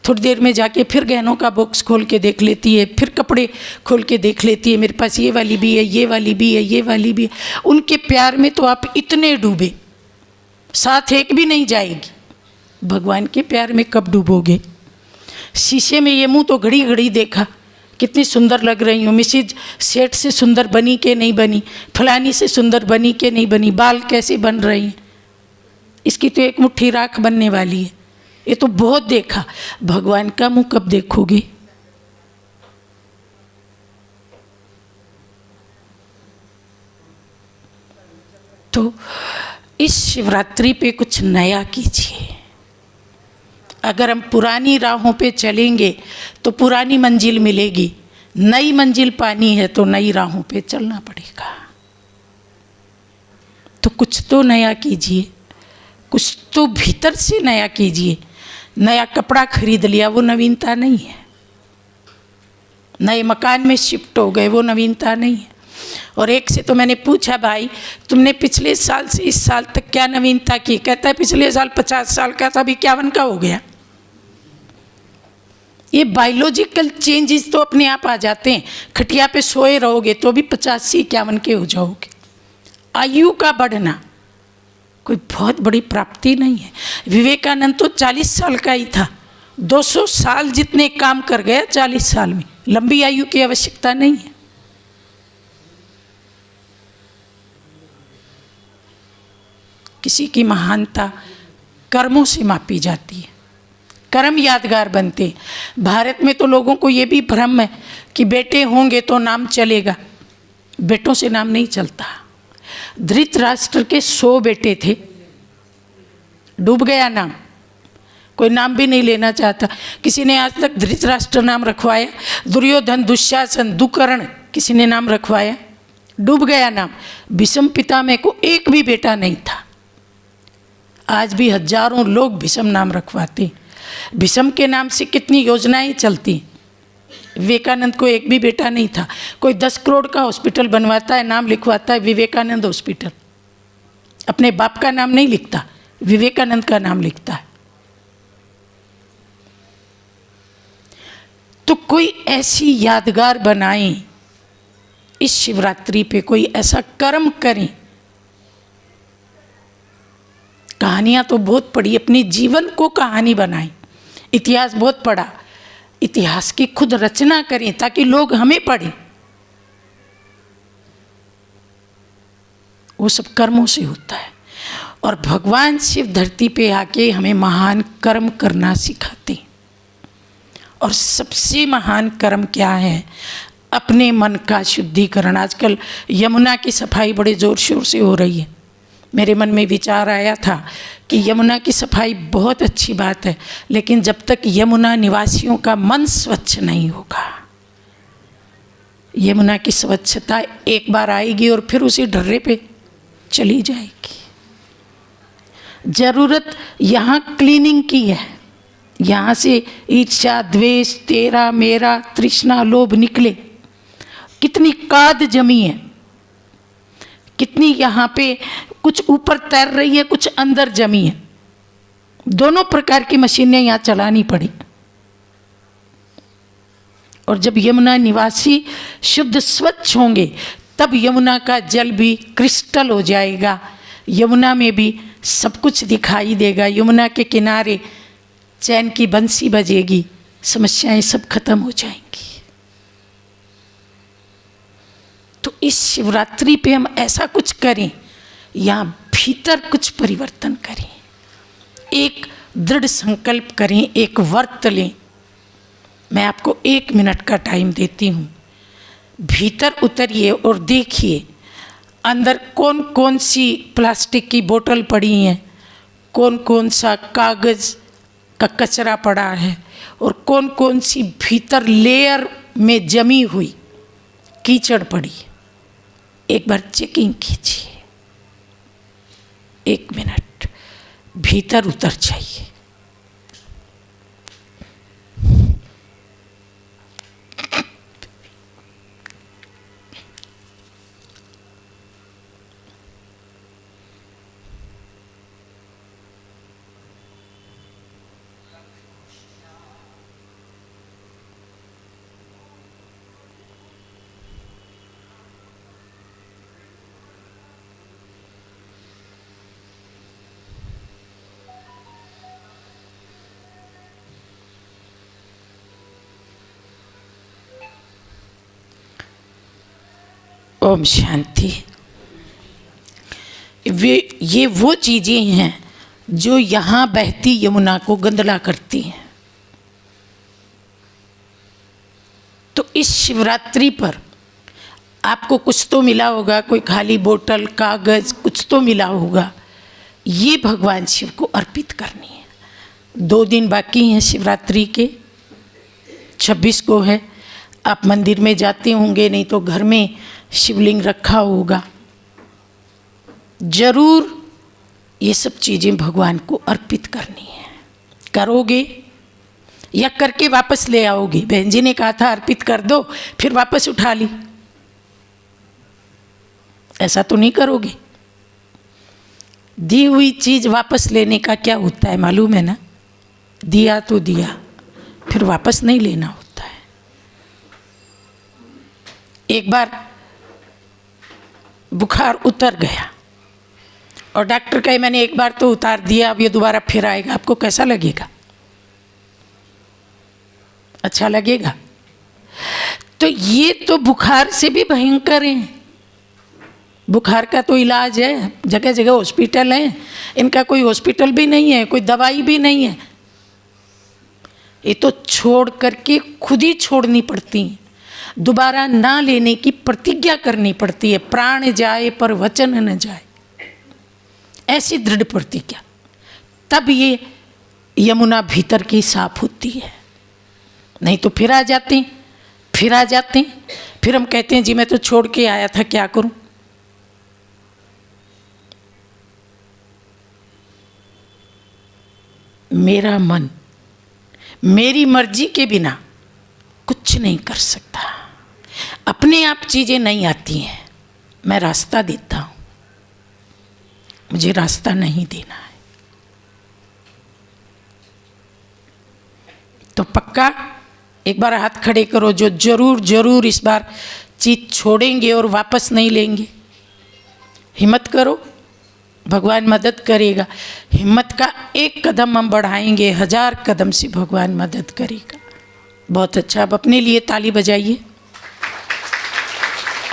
थोड़ी देर में जाके फिर गहनों का बॉक्स खोल के देख लेती है, फिर कपड़े खोल के देख लेती है, मेरे पास ये वाली भी है, ये वाली भी है, ये वाली भी है। उनके प्यार में तो आप इतने डूबे, साथ एक भी नहीं जाएगी। भगवान के प्यार में कब डूबोगे? शीशे में ये मुंह तो घड़ी घड़ी देखा, कितनी सुंदर लग रही हूँ, मिसेज सेठ से सुंदर बनी के नहीं बनी, फलानी से सुंदर बनी के नहीं बनी, बाल कैसे बन रही हैं, इसकी तो एक मुट्ठी राख बनने वाली है, ये तो बहुत देखा। भगवान का मुंह कब देखोगे? तो इस शिवरात्रि पे कुछ नया कीजिए। अगर हम पुरानी राहों पे चलेंगे तो पुरानी मंजिल मिलेगी, नई मंजिल पानी है तो नई राहों पे चलना पड़ेगा। तो कुछ तो नया कीजिए, कुछ तो भीतर से नया कीजिए। नया कपड़ा खरीद लिया वो नवीनता नहीं है, नए मकान में शिफ्ट हो गए वो नवीनता नहीं है। और एक से तो मैंने पूछा, भाई तुमने पिछले साल से इस साल तक क्या नवीनता की? कहता है पिछले साल 50 साल का था, अभी 51 का हो गया। ये बायोलॉजिकल चेंजेस तो अपने आप आ जाते हैं। खटिया पे सोए रहोगे तो भी 50 से 51 के हो जाओगे। आयु का बढ़ना कोई बहुत बड़ी प्राप्ति नहीं है। विवेकानंद तो 40 साल का ही था, 200 साल जितने काम कर गया 40 साल में। लंबी आयु की आवश्यकता नहीं है। किसी की महानता कर्मों से मापी जाती है, कर्म यादगार बनते हैं। भारत में तो लोगों को ये भी भ्रम है कि बेटे होंगे तो नाम चलेगा, बेटों से नाम नहीं चलता। धृतराष्ट्र के 100 बेटे थे, डूब गया नाम, कोई नाम भी नहीं लेना चाहता। किसी ने आज तक धृतराष्ट्र नाम रखवाया? दुर्योधन, दुशासन, दुकर्ण, किसी ने नाम रखवाया? डूब गया नाम। भीष्म पितामह को एक भी बेटा नहीं था, आज भी हजारों लोग भीष्म नाम रखवाते। भीष्म के नाम से कितनी योजनाएं चलती। विवेकानंद को एक भी बेटा नहीं था। कोई 10 करोड़ का हॉस्पिटल बनवाता है, नाम लिखवाता है विवेकानंद हॉस्पिटल, अपने बाप का नाम नहीं लिखता, विवेकानंद का नाम लिखता है। तो कोई ऐसी यादगार बनाएं, इस शिवरात्रि पे कोई ऐसा कर्म करें। कहानियाँ तो बहुत पढ़ी, अपने जीवन को कहानी बनाएं। इतिहास बहुत पढ़ा, इतिहास की खुद रचना करें ताकि लोग हमें पढ़ें। वो सब कर्मों से होता है। और भगवान शिव धरती पे आके हमें महान कर्म करना सिखाते हैं। और सबसे महान कर्म क्या है? अपने मन का शुद्धिकरण। आजकल यमुना की सफाई बड़े ज़ोर शोर से हो रही है। मेरे मन में विचार आया था कि यमुना की सफाई बहुत अच्छी बात है, लेकिन जब तक यमुना निवासियों का मन स्वच्छ नहीं होगा, यमुना की स्वच्छता एक बार आएगी और फिर उसी ढर्रे पे चली जाएगी। ज़रूरत यहाँ क्लीनिंग की है। यहाँ से ईर्ष्या, द्वेष, तेरा मेरा, तृष्णा, लोभ निकले। कितनी काद जमी है, कितनी यहाँ पे कुछ ऊपर तैर रही है, कुछ अंदर जमी है। दोनों प्रकार की मशीनें यहाँ चलानी पड़ी। और जब यमुना निवासी शुद्ध स्वच्छ होंगे तब यमुना का जल भी क्रिस्टल हो जाएगा। यमुना में भी सब कुछ दिखाई देगा। यमुना के किनारे चैन की बंसी बजेगी, समस्याएं सब खत्म हो जाएंगी। तो इस शिवरात्रि पे हम ऐसा कुछ करें, यहाँ भीतर कुछ परिवर्तन करें, एक दृढ़ संकल्प करें, एक व्रत लें। मैं आपको 1 मिनट का टाइम देती हूँ। भीतर उतरिए और देखिए अंदर कौन कौन सी प्लास्टिक की बोतल पड़ी हैं, कौन कौन सा कागज़ का कचरा पड़ा है, और कौन कौन सी भीतर लेयर में जमी हुई कीचड़ पड़ी। एक बार चेकिंग कीजिए। 1 मिनट भीतर उतर जाइए। ओम शांति। ये वो चीज़ें हैं जो यहाँ बहती यमुना को गंदला करती हैं। तो इस शिवरात्रि पर आपको कुछ तो मिला होगा, कोई खाली बोतल, कागज़, कुछ तो मिला होगा। ये भगवान शिव को अर्पित करनी है। 2 दिन बाकी हैं शिवरात्रि के, 26 को है। आप मंदिर में जाते होंगे, नहीं तो घर में शिवलिंग रखा होगा। जरूर ये सब चीज़ें भगवान को अर्पित करनी है। करोगे या करके वापस ले आओगे? बहन जी ने कहा था अर्पित कर दो, फिर वापस उठा ली। ऐसा तो नहीं करोगे। दी हुई चीज़ वापस लेने का क्या होता है मालूम है ना? दिया तो दिया, फिर वापस नहीं लेना होता है। एक बार बुखार उतर गया और डॉक्टर कहे मैंने एक बार तो उतार दिया, अब ये दोबारा फिर आएगा, आपको कैसा लगेगा? अच्छा लगेगा? तो ये तो बुखार से भी भयंकर है। बुखार का तो इलाज है, जगह जगह हॉस्पिटल हैं। इनका कोई हॉस्पिटल भी नहीं है, कोई दवाई भी नहीं है। ये तो छोड़ करके खुद ही छोड़नी पड़ती है, दोबारा ना लेने की प्रतिज्ञा करनी पड़ती है। प्राण जाए पर वचन न जाए, ऐसी दृढ़ प्रतिज्ञा, तब ये यमुना भीतर की साफ होती है। नहीं तो फिर आ जाते हैं, फिर हम कहते हैं जी मैं तो छोड़ के आया था, क्या करूं? मेरा मन मेरी मर्जी के बिना कुछ नहीं कर सकता। अपने आप चीज़ें नहीं आती हैं, मैं रास्ता देता हूँ, मुझे रास्ता नहीं देना है। तो पक्का एक बार हाथ खड़े करो जो जरूर इस बार चीज़ छोड़ेंगे और वापस नहीं लेंगे। हिम्मत करो, भगवान मदद करेगा। हिम्मत का 1 कदम हम बढ़ाएंगे, 1000 कदम से भगवान मदद करेगा। बहुत अच्छा, अब अपने लिए ताली बजाइए।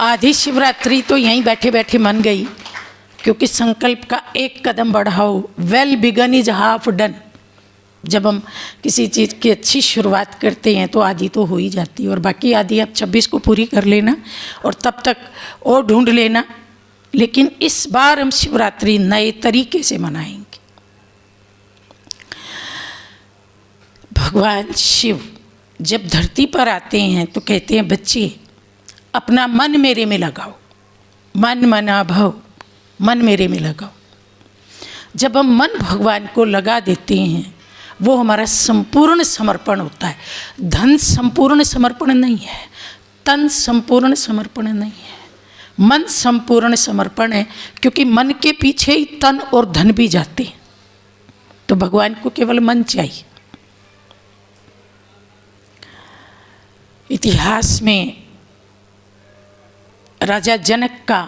आधी शिवरात्रि तो यहीं बैठे बैठे मन गई, क्योंकि संकल्प का एक कदम बढ़ाओ, well begun is half done. जब हम किसी चीज़ की अच्छी शुरुआत करते हैं तो आधी तो हो ही जाती है, और बाकी आधी आप 26 को पूरी कर लेना और तब तक और ढूंढ लेना। लेकिन इस बार हम शिवरात्रि नए तरीके से मनाएंगे। भगवान शिव जब धरती पर आते हैं तो कहते हैं, बच्चे अपना मन मेरे में लगाओ, मन मना भव, मन मेरे में लगाओ। जब हम मन भगवान को लगा देते हैं, वो हमारा संपूर्ण समर्पण होता है। धन संपूर्ण समर्पण नहीं है, तन संपूर्ण समर्पण नहीं है, मन संपूर्ण समर्पण है, क्योंकि मन के पीछे ही तन और धन भी जाते हैं। तो भगवान को केवल मन चाहिए। इतिहास में राजा जनक का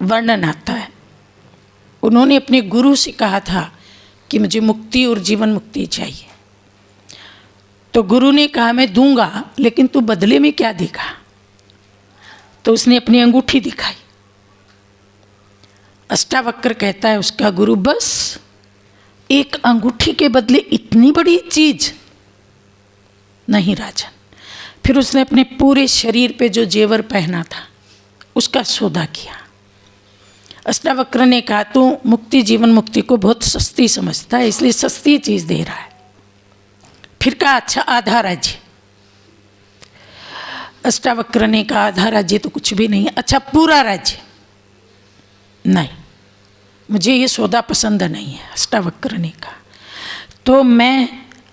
वर्णन आता है। उन्होंने अपने गुरु से कहा था कि मुझे मुक्ति और जीवन मुक्ति चाहिए। तो गुरु ने कहा, मैं दूंगा, लेकिन तू बदले में क्या देगा? तो उसने अपनी अंगूठी दिखाई। अष्टावक्र कहता है उसका गुरु, बस एक अंगूठी के बदले इतनी बड़ी चीज? नहीं राजन। फिर उसने अपने पूरे शरीर पे जो जेवर पहना था उसका सौदा किया। अष्टावक्र ने कहा, तू मुक्ति जीवन मुक्ति को बहुत सस्ती समझता है, इसलिए सस्ती चीज दे रहा है। फिर कहा, अच्छा आधा राज्य। अष्टावक्र ने कहा, आधा राज्य तो कुछ भी नहीं है। अच्छा पूरा राज्य? नहीं, मुझे ये सौदा पसंद नहीं है। अष्टावक्र ने कहा, तो मैं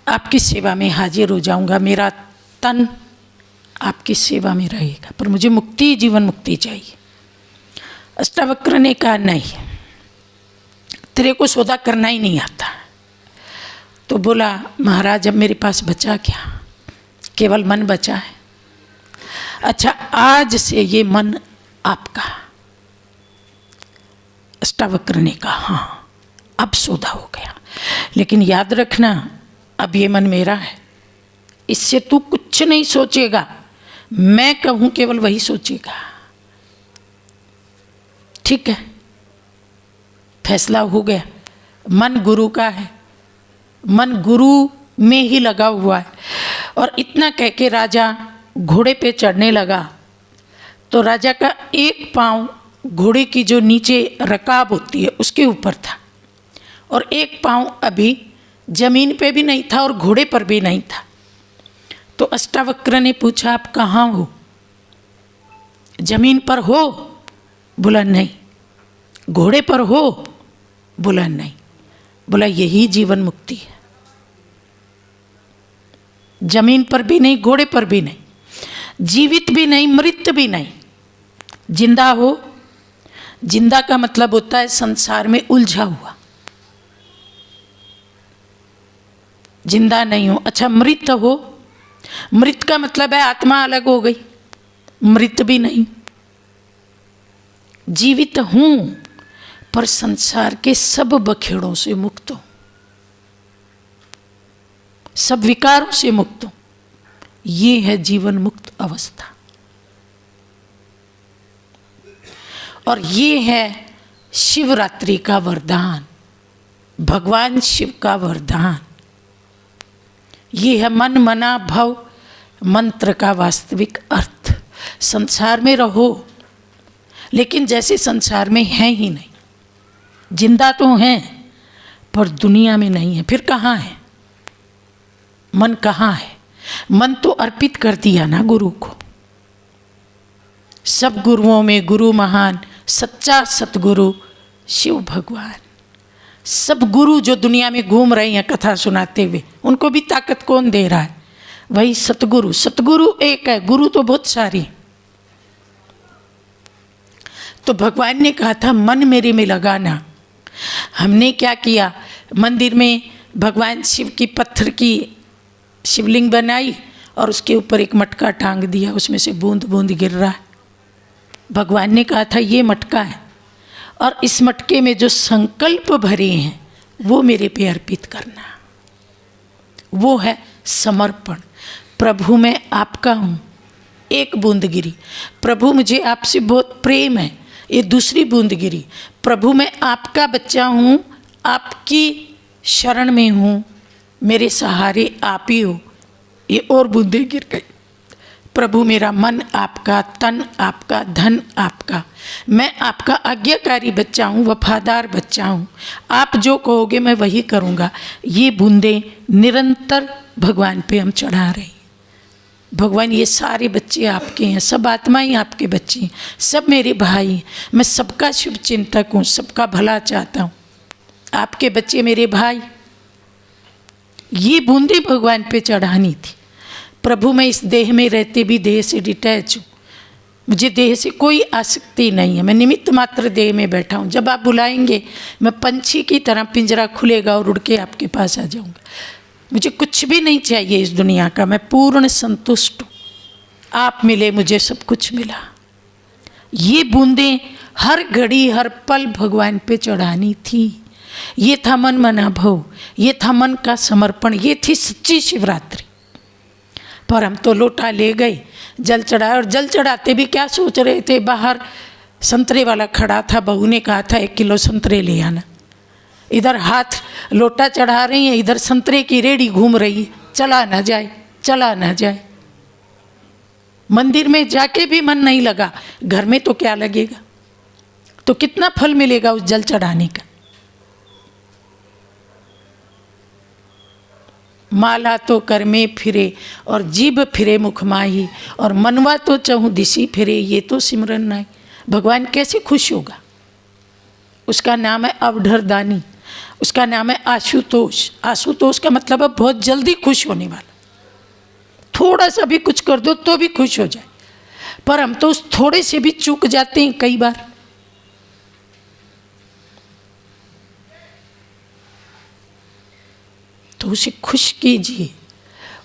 आपकी सेवा में हाजिर हो जाऊंगा, मेरा तन आपकी सेवा में रहेगा, पर मुझे मुक्ति जीवन मुक्ति चाहिए। अष्टावक्र ने कहा, नहीं, तेरे को सौदा करना ही नहीं आता। तो बोला, महाराज अब मेरे पास बचा क्या? केवल मन बचा है। अच्छा आज से ये मन आपका। अष्टावक्र ने कहा, हाँ अब सौदा हो गया, लेकिन याद रखना अब ये मन मेरा है, इससे तू कुछ नहीं सोचेगा, मैं कहूं केवल वही सोचेगा। ठीक है, फैसला हो गया। मन गुरु का है, मन गुरु में ही लगा हुआ है। और इतना कह के राजा घोड़े पे चढ़ने लगा तो राजा का एक पांव घोड़े की जो नीचे रकाब होती है उसके ऊपर था, और एक पांव अभी जमीन पे भी नहीं था और घोड़े पर भी नहीं था। तो अष्टावक्र ने पूछा, आप कहाँ हो? जमीन पर हो? बोला नहीं। घोड़े पर हो? बोला नहीं। बोला यही जीवन मुक्ति है, जमीन पर भी नहीं, घोड़े पर भी नहीं, जीवित भी नहीं, मृत भी नहीं, जिंदा हो। जिंदा का मतलब होता है संसार में उलझा हुआ, जिंदा नहीं हो। अच्छा मृत हो? मृत का मतलब है आत्मा अलग हो गई, मृत भी नहीं। जीवित हूं पर संसार के सब बखेड़ों से मुक्त हूं, सब विकारों से मुक्त हूं। ये है जीवन मुक्त अवस्था, और ये है शिवरात्रि का वरदान, भगवान शिव का वरदान। ये है मन मना भव मंत्र का वास्तविक अर्थ। संसार में रहो लेकिन जैसे संसार में है ही नहीं, जिंदा तो हैं पर दुनिया में नहीं है। फिर कहाँ है मन? कहाँ है मन? तो अर्पित कर दिया ना गुरु को। सब गुरुओं में गुरु महान, सच्चा सतगुरु शिव भगवान। सब गुरु जो दुनिया में घूम रहे हैं कथा सुनाते हुए, उनको भी ताकत कौन दे रहा है? वही सतगुरु। सतगुरु एक है, गुरु तो बहुत सारी। तो भगवान ने कहा था मन मेरे में लगाना। हमने क्या किया, मंदिर में भगवान शिव की पत्थर की शिवलिंग बनाई और उसके ऊपर एक मटका टांग दिया, उसमें से बूंद बूंद गिर रहा है। भगवान ने कहा था ये मटका है, और इस मटके में जो संकल्प भरे हैं वो मेरे पे अर्पित करना। वो है समर्पण। प्रभु मैं आपका हूँ, एक बूंद गिरी। प्रभु मुझे आपसे बहुत प्रेम है, ये दूसरी बूंद गिरी। प्रभु मैं आपका बच्चा हूँ, आपकी शरण में हूँ, मेरे सहारे आप ही हो, ये और बूंदें गिर गई। प्रभु मेरा मन आपका, तन आपका, धन आपका, मैं आपका आज्ञाकारी बच्चा हूँ, वफादार बच्चा हूँ, आप जो कहोगे मैं वही करूँगा। ये बूंदें निरंतर भगवान पे हम चढ़ा रहे हैं। भगवान ये सारे बच्चे आपके हैं, सब आत्माएं आपके बच्चे हैं, सब मेरे भाई हैं, मैं सबका शुभ चिंतक हूँ, सबका भला चाहता हूँ, आपके बच्चे मेरे भाई। ये बूंदें भगवान पे चढ़ानी थी। प्रभु मैं इस देह में रहते भी देह से डिटैच हूँ, मुझे देह से कोई आसक्ति नहीं है, मैं निमित्त मात्र देह में बैठा हूँ। जब आप बुलाएंगे मैं पंछी की तरह पिंजरा खुलेगा और उड़ के आपके पास आ जाऊँगा। मुझे कुछ भी नहीं चाहिए इस दुनिया का, मैं पूर्ण संतुष्ट हूँ। आप मिले मुझे सब कुछ मिला। ये बूंदें हर घड़ी हर पल भगवान पे चढ़ानी थी। ये था मन मना भव, ये था मन का समर्पण, ये थी सच्ची शिवरात्रि। पर हम तो लोटा ले गए, जल चढ़ाया, और जल चढ़ाते भी क्या सोच रहे थे, बाहर संतरे वाला खड़ा था, बहू ने कहा था 1 किलो संतरे ले आना। इधर हाथ लोटा चढ़ा रही है, इधर संतरे की रेड़ी घूम रही है, चला ना जाए, चला ना जाए। मंदिर में जाके भी मन नहीं लगा, घर में तो क्या लगेगा, तो कितना फल मिलेगा उस जल चढ़ाने का। माला तो कर में फिरे और जीभ फिरे मुख माही, और मनवा तो चहु दिशी फिरे, ये तो सिमरन नाई। भगवान कैसे खुश होगा। उसका नाम है अवधरदानी, उसका नाम है आशुतोष। आशुतोष का मतलब है बहुत जल्दी खुश होने वाला। थोड़ा सा भी कुछ कर दो तो भी खुश हो जाए, पर हम तो उस थोड़े से भी चूक जाते हैं कई बार। तो उसे खुश कीजिए,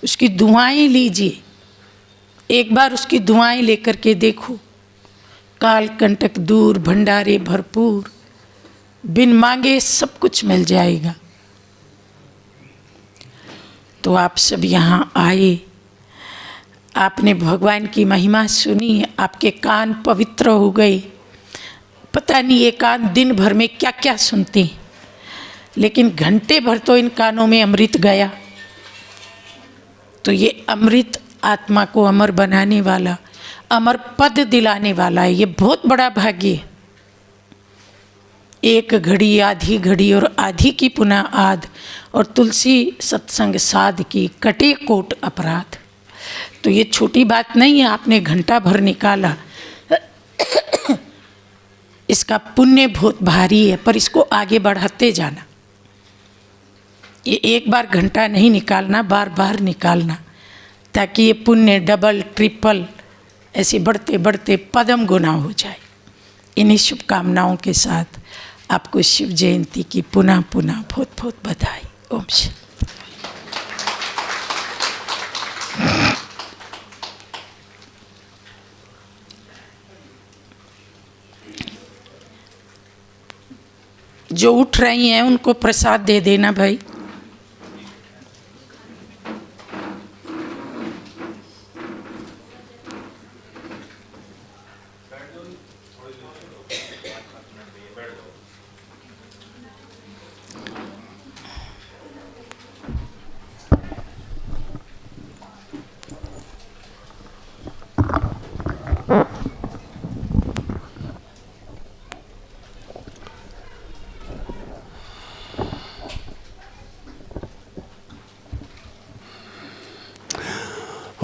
उसकी दुआएं लीजिए। एक बार उसकी दुआएं लेकर के देखो, काल कंटक दूर, भंडारे भरपूर, बिन मांगे सब कुछ मिल जाएगा। तो आप सब यहाँ आए, आपने भगवान की महिमा सुनी, आपके कान पवित्र हो गए। पता नहीं ये कान दिन भर में क्या क्या सुनते हैं, लेकिन घंटे भर तो इन कानों में अमृत गया। तो ये अमृत आत्मा को अमर बनाने वाला, अमर पद दिलाने वाला है। ये बहुत बड़ा भाग्य है। 1 घड़ी आधी घड़ी और आधी की पुनः आध, और तुलसी सत्संग साध की कटे कोट अपराध। तो ये छोटी बात नहीं है, आपने घंटा भर निकाला। इसका पुण्य बहुत भारी है, पर इसको आगे बढ़ाते जाना। ये एक बार घंटा नहीं निकालना, बार बार निकालना, ताकि ये पुण्य डबल ट्रिपल ऐसे बढ़ते बढ़ते पदम गुना हो जाए। इन्हीं शुभकामनाओं के साथ आपको शिव जयंती की पुनः पुनः बहुत बहुत बधाई। ओम शांति। जो उठ रही हैं उनको प्रसाद दे देना भाई।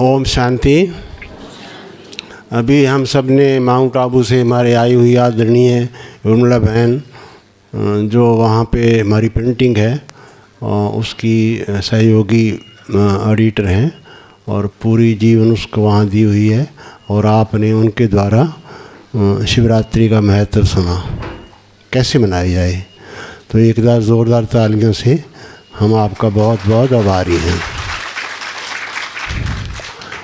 ओम शांति। अभी हम सब ने माउंट आबू से हमारे आई हुई आदरणीय उर्मिला बहन, जो वहाँ पे हमारी प्रिंटिंग है, उसकी सहयोगी एडिटर हैं, और पूरी जीवन उसको वहाँ दी हुई है। और आपने उनके द्वारा शिवरात्रि का महत्व सुना, कैसे मनाई जाए। तो एक बार ज़ोरदार तालियों से हम आपका बहुत बहुत आभारी हैं।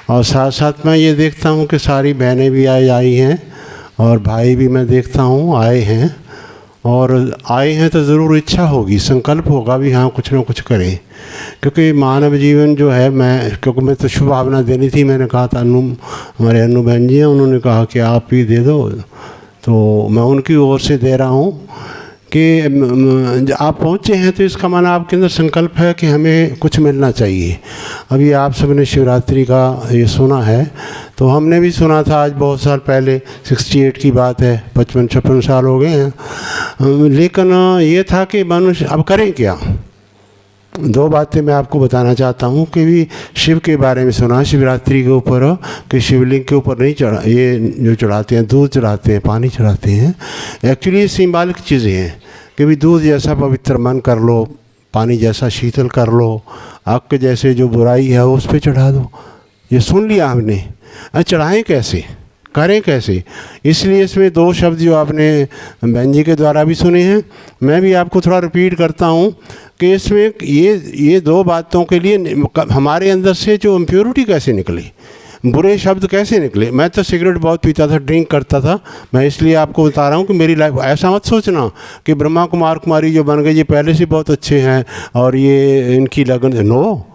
और साथ साथ मैं ये देखता हूँ कि सारी बहनें भी आई हैं, और भाई भी मैं देखता हूँ आए हैं। और आए हैं तो ज़रूर इच्छा होगी, संकल्प होगा भी हाँ कुछ ना कुछ करें। क्योंकि मानव जीवन जो है, क्योंकि मैं तो शुभ भावना देनी थी, मैंने कहा था हमारे अनु बहन जी हैं, उन्होंने कहा कि आप ही दे दो, तो मैं उनकी ओर से दे रहा हूँ कि आप पहुँचे हैं तो इसका माना आपके अंदर संकल्प है कि हमें कुछ मिलना चाहिए। अभी आप सबने शिवरात्रि का ये सुना है, तो हमने भी सुना था आज बहुत साल पहले, 68 की बात है, 55-56 साल हो गए हैं। लेकिन ये था कि मनुष्य अब करें क्या। दो बातें मैं आपको बताना चाहता हूँ कि भी शिव के बारे में सुना शिवरात्रि के ऊपर, कि शिवलिंग के ऊपर नहीं चढ़ा, ये जो चढ़ाते हैं दूध चढ़ाते हैं, पानी चढ़ाते हैं, एक्चुअली ये सिंबॉलिक चीज़ें हैं कि भी दूध जैसा पवित्र मन कर लो, पानी जैसा शीतल कर लो, आग के जैसे जो बुराई है उस पर चढ़ा दो। ये सुन लिया हमने, चढ़ाएँ कैसे, करें कैसे। इसलिए इसमें दो शब्द जो आपने बहन जी के द्वारा भी सुने हैं, मैं भी आपको थोड़ा रिपीट करता हूँ कि इसमें ये दो बातों के लिए हमारे अंदर से जो इम्प्योरिटी कैसे निकली, बुरे शब्द कैसे निकले। मैं तो सिगरेट बहुत पीता था, ड्रिंक करता था, मैं इसलिए आपको बता रहा हूँ कि मेरी लाइफ, ऐसा मत सोचना कि ब्रह्मा कुमार कुमारी जो बन गए ये पहले से बहुत अच्छे हैं और ये इनकी लगन, नो,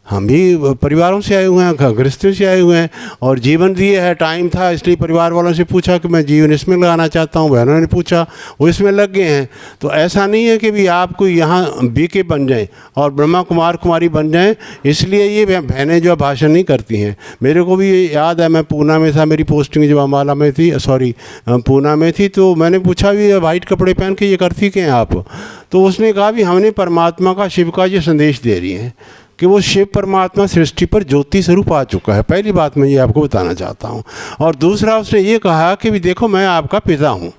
हम भी परिवारों से आए हुए हैं, गृहस्थियों से आए हुए हैं, और जीवन दिए है, टाइम था इसलिए परिवार वालों से पूछा कि मैं जीवन इसमें लगाना चाहता हूँ, बहनों ने पूछा वो इसमें लग गए हैं। तो ऐसा नहीं है कि भी आपको यहाँ बीके बन जाएं और ब्रह्मा कुमार कुमारी बन जाएं, इसलिए ये बहनें जो भाषण नहीं करती हैं। मेरे को भी याद है, मैं पूना में था, मेरी पोस्टिंग जब अम्बाला में थी, पूना में थी, तो मैंने पूछा भी वाइट कपड़े पहन के ये करती क्या हैं आप, तो उसने कहा भी हमने परमात्मा का, शिव का ये संदेश दे रही हैं कि वो शिव परमात्मा सृष्टि पर ज्योति स्वरूप आ चुका है। पहली बात मैं ये आपको बताना चाहता हूँ। और दूसरा उसने ये कहा कि भी देखो मैं आपका पिता हूँ,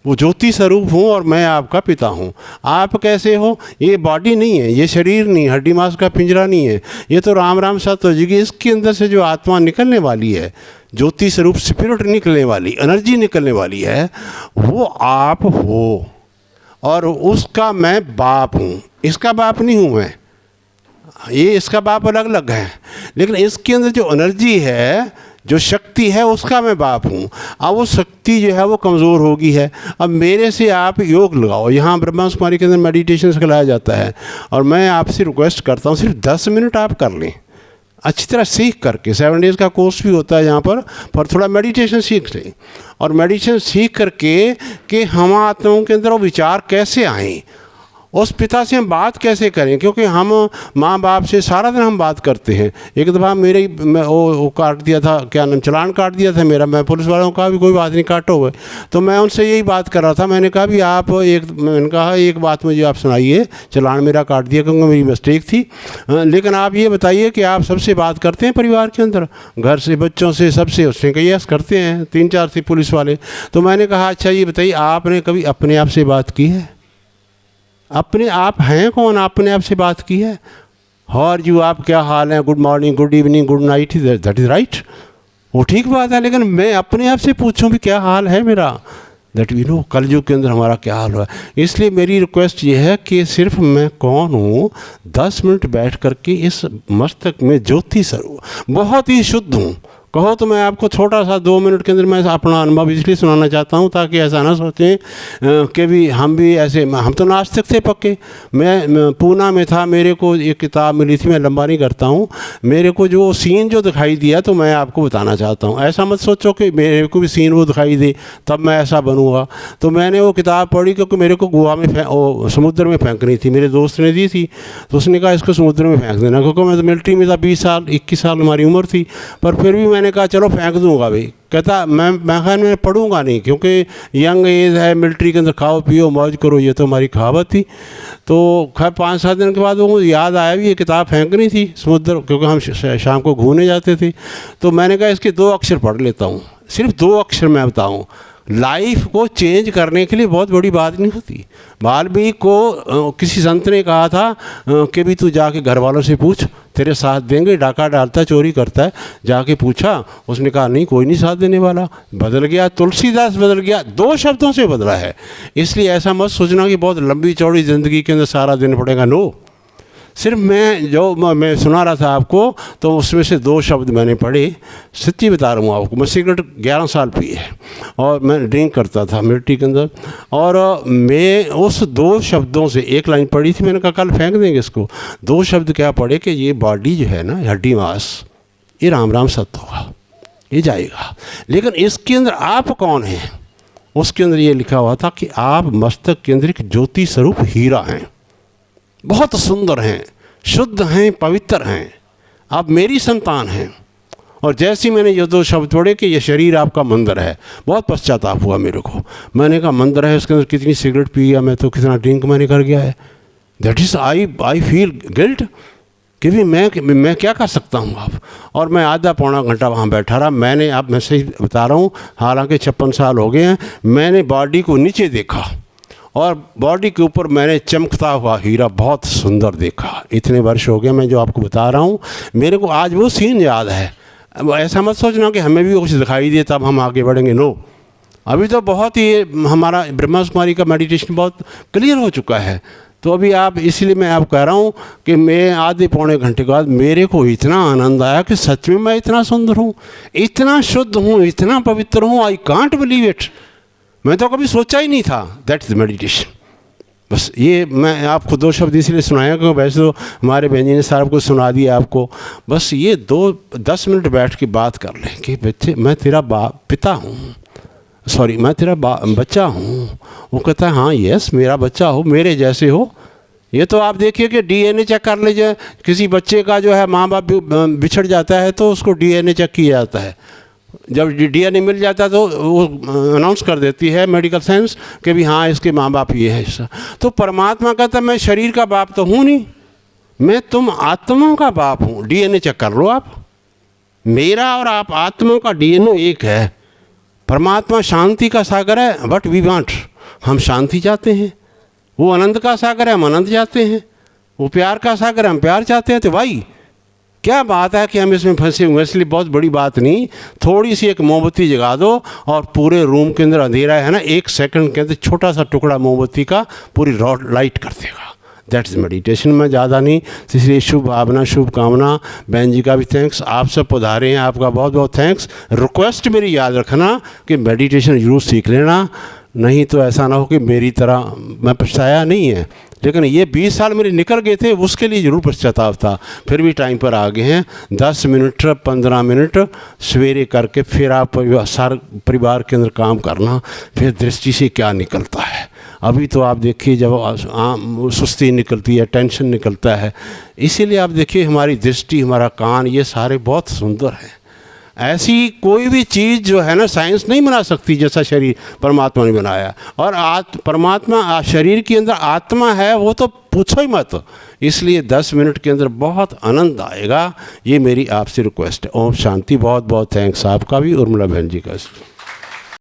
वो ज्योति स्वरूप हूँ और मैं आपका पिता हूँ। आप कैसे हो, ये बॉडी नहीं है, ये शरीर नहीं, हड्डी मांस का पिंजरा नहीं है, ये तो राम राम सत्य हो जाएगी। इसके अंदर से जो आत्मा निकलने वाली है, ज्योति स्वरूप स्पिरिट निकलने वाली, एनर्जी निकलने वाली है, वो आप हो और उसका मैं बाप हूँ। इसका बाप नहीं हूँ मैं, ये इसका बाप अलग अलग है, लेकिन इसके अंदर जो एनर्जी है, जो शक्ति है, उसका मैं बाप हूँ। अब वो शक्ति जो है वो कमज़ोर होगी है। अब मेरे से आप योग लगाओ, यहाँ ब्रह्मा कुमारी के अंदर मेडिटेशन सिखाया जाता है, और मैं आपसे रिक्वेस्ट करता हूँ सिर्फ 10 मिनट आप कर लें, अच्छी तरह सीख करके। 7 डेज़ का कोर्स भी होता है यहाँ पर थोड़ा मेडिटेशन सीख लें, और मेडिटेशन सीख करके कि हम आत्माओं के अंदर वो विचार कैसे आएँ, उस पिता से हम बात कैसे करें, क्योंकि हम माँ बाप से सारा दिन हम बात करते हैं। एक दफ़ा मेरे वो काट दिया था, क्या नाम, चालान काट दिया था मेरा, मैं पुलिस वालों को कहा भी कोई बात नहीं, काटो हुए, तो मैं उनसे यही बात कर रहा था। मैंने कहा भी आप मैंने कहा एक बात मुझे आप सुनाइए, चालान मेरा काट दिया क्योंकि मेरी मिस्टेक थी, लेकिन आप ये बताइए कि आप सबसे बात करते हैं परिवार के अंदर, घर से, बच्चों से, सबसे? उसने कहा यस करते हैं, 3-4 थे पुलिस वाले। तो मैंने कहा अच्छा ये बताइए आपने कभी अपने आप से बात की है? अपने आप हैं कौन, अपने आप से बात की है? हाउ आर यू, आप क्या हाल है, good morning, good evening, good night, that is right, वो ठीक बात है। लेकिन मैं अपने आप से पूछूं भी क्या हाल है मेरा, दैट वी नो कलयुग के अंदर हमारा क्या हाल हुआ। इसलिए मेरी रिक्वेस्ट ये है कि सिर्फ मैं कौन हूँ, 10 मिनट बैठ करके इस मस्तक में ज्योति स्वरूप, बहुत ही शुद्ध हूँ। कहो तो मैं आपको छोटा सा 2 मिनट के अंदर मैं अपना अनुभव इसलिए सुनाना चाहता हूँ ताकि ऐसा ना सोचें कि भी हम भी ऐसे, हम तो नास्तिक थे पक्के। मैं पूना में था, मेरे को एक किताब मिली थी, मैं लंबा नहीं करता हूँ, मेरे को जो सीन जो दिखाई दिया तो मैं आपको बताना चाहता हूँ। ऐसा मत सोचो कि मेरे को भी सीन वो दिखाई दे तब मैं ऐसा बनूँगा। तो मैंने वो किताब पढ़ी क्योंकि मेरे को गोवा में समुद्र में फेंकनी थी, मेरे दोस्त ने दी थी, तो उसने कहा इसको समुद्र में फेंक देना, क्योंकि मैं तो मिलिट्री में था, 20 साल 21 साल हमारी उम्र थी, पर फिर भी मैंने कहा चलो फेंक दूंगा भाई। कहता मैं पढ़ूंगा नहीं क्योंकि यंग एज है, मिलिट्री के अंदर खाओ पियो मौज करो, ये तो हमारी कहावत थी। तो खैर 5-7 दिन के बाद वो मुझे याद आया भी ये किताब फेंकनी थी समुद्र, क्योंकि हम शाम को घूमने जाते थे। तो मैंने कहा इसके 2 अक्षर पढ़ लेता हूँ, सिर्फ 2 अक्षर मैं बताऊँ। लाइफ को चेंज करने के लिए बहुत बड़ी बात नहीं होती। वाल्मीकि को किसी संत ने कहा था कि भी तू जाके घर वालों से पूछ, तेरे साथ देंगे, डाका डालता है, चोरी करता है, जाके पूछा, उसने कहा नहीं कोई नहीं साथ देने वाला। बदल गया, तुलसीदास बदल गया, 2 शब्दों से बदला है। इसलिए ऐसा मत सोचना कि बहुत लंबी चौड़ी ज़िंदगी के अंदर सारा दिन पड़ेगा, नो। सिर्फ मैं सुना रहा था आपको, तो उसमें से 2 शब्द मैंने पढ़े। सच्ची बता रहा हूँ आपको, मैं सिगरेट 11 साल पी है और मैं ड्रिंक करता था मिलिट्री के अंदर, और मैं उस 2 शब्दों से एक लाइन पढ़ी थी, मैंने कहा कल फेंक देंगे इसको। 2 शब्द क्या पढ़े कि ये बॉडी जो है ना, हड्डी मांस, ये राम राम सत्य होगा, ये जाएगा, लेकिन इसके अंदर आप कौन हैं? उसके अंदर ये लिखा हुआ था कि आप मस्तक के अंदर एक ज्योति स्वरूप हीरा हैं, बहुत सुंदर हैं, शुद्ध हैं, पवित्र हैं, आप मेरी संतान हैं। और जैसे ही मैंने ये 2 शब्द पढ़े कि ये शरीर आपका मंदिर है, बहुत पश्चाताप हुआ मेरे को। मैंने कहा मंदिर है, उसके अंदर कितनी सिगरेट पी है मैं, तो कितना ड्रिंक मैंने कर गया है। That is I feel guilt कि भी मैं क्या कर सकता हूँ आप। और मैं आधा पौना घंटा वहाँ बैठा रहा। मैं सही बता रहा हूँ, हालांकि 56 साल हो गए हैं, मैंने बॉडी को नीचे देखा और बॉडी के ऊपर मैंने चमकता हुआ हीरा बहुत सुंदर देखा। इतने वर्ष हो गए मैं जो आपको बता रहा हूँ, मेरे को आज वो सीन याद है। अब ऐसा मत सोचना कि हमें भी कुछ दिखाई दे तब हम आगे बढ़ेंगे, नो। अभी तो बहुत ही हमारा ब्रह्मा कुमारी का मेडिटेशन बहुत क्लियर हो चुका है। तो अभी आप, इसलिए मैं आप कह रहा हूँ कि मैं आधे पौने घंटे के बाद मेरे को इतना आनंद आया कि सच में मैं इतना सुंदर हूँ, इतना शुद्ध हूँ, इतना पवित्र हूँ। I can't believe it. मैं तो कभी सोचा ही नहीं था। That is meditation. बस ये मैं आपको 2 शब्द इसलिए सुनाया क्योंकि वैसे तो हमारे बहन जी ने सारा कुछ सुना दिया आपको। बस ये 10 मिनट बैठ के बात कर लें कि बच्चे, मैं तेरा पिता हूँ, सॉरी मैं तेरा बच्चा हूँ। वो कहता है हाँ यस, मेरा बच्चा हो, मेरे जैसे हो। ये तो आप देखिए कि DNA चेक कर लीजिए, किसी बच्चे का जो है माँ बाप बिछड़ जाता है तो उसको DNA चेक किया जाता है। जब DNA मिल जाता है तो वो अनाउंस कर देती है मेडिकल साइंस कि भी हाँ इसके माँ बाप ये है ऐसा। तो परमात्मा कहता है मैं शरीर का बाप तो हूँ नहीं, मैं तुम आत्माओं का बाप हूँ। DNA चेक कर लो आप, मेरा और आप आत्माओं का DNA एक है। परमात्मा शांति का सागर है, बट वी वांट, हम शांति चाहते हैं। वो आनंद का सागर है, हम आनंद चाहते हैं। वो प्यार का सागर है, हम प्यार चाहते हैं। तो भाई क्या बात है कि हम इसमें फंसे हुए हैं। इसलिए बहुत बड़ी बात नहीं, थोड़ी सी एक मोमबत्ती जगा दो और पूरे रूम के अंदर अंधेरा है ना, 1 सेकंड के अंदर छोटा सा टुकड़ा मोमबत्ती का पूरी रॉड लाइट कर देगा। That is meditation. में ज़्यादा नहीं, इसलिए शुभ भावना, शुभ कामना। बहन जी का भी थैंक्स, आप सब पधारे हैं, आपका बहुत बहुत थैंक्स। रिक्वेस्ट मेरी याद रखना कि मेडिटेशन ज़रूर सीख लेना, नहीं तो ऐसा ना हो कि मेरी तरह मैं पछताया नहीं है, लेकिन ये 20 साल मेरे निकल गए थे, उसके लिए ज़रूर पश्चाताप था। फिर भी टाइम पर आ गए हैं। 10 मिनट 15 मिनट सवेरे करके फिर आप सारे परिवार के अंदर काम करना, फिर दृष्टि से क्या निकलता है। अभी तो आप देखिए जब सुस्ती निकलती है, टेंशन निकलता है। इसीलिए आप देखिए हमारी दृष्टि, हमारा कान, ये सारे बहुत सुंदर हैं। ऐसी कोई भी चीज़ जो है ना साइंस नहीं बना सकती जैसा शरीर परमात्मा ने बनाया। और परमात्मा शरीर के अंदर आत्मा है, वो तो पूछो ही मत। इसलिए 10 मिनट के अंदर बहुत आनंद आएगा। ये मेरी आपसे रिक्वेस्ट है। ओम शांति। बहुत बहुत थैंक्स आपका भी, उर्मिला बहन जी का।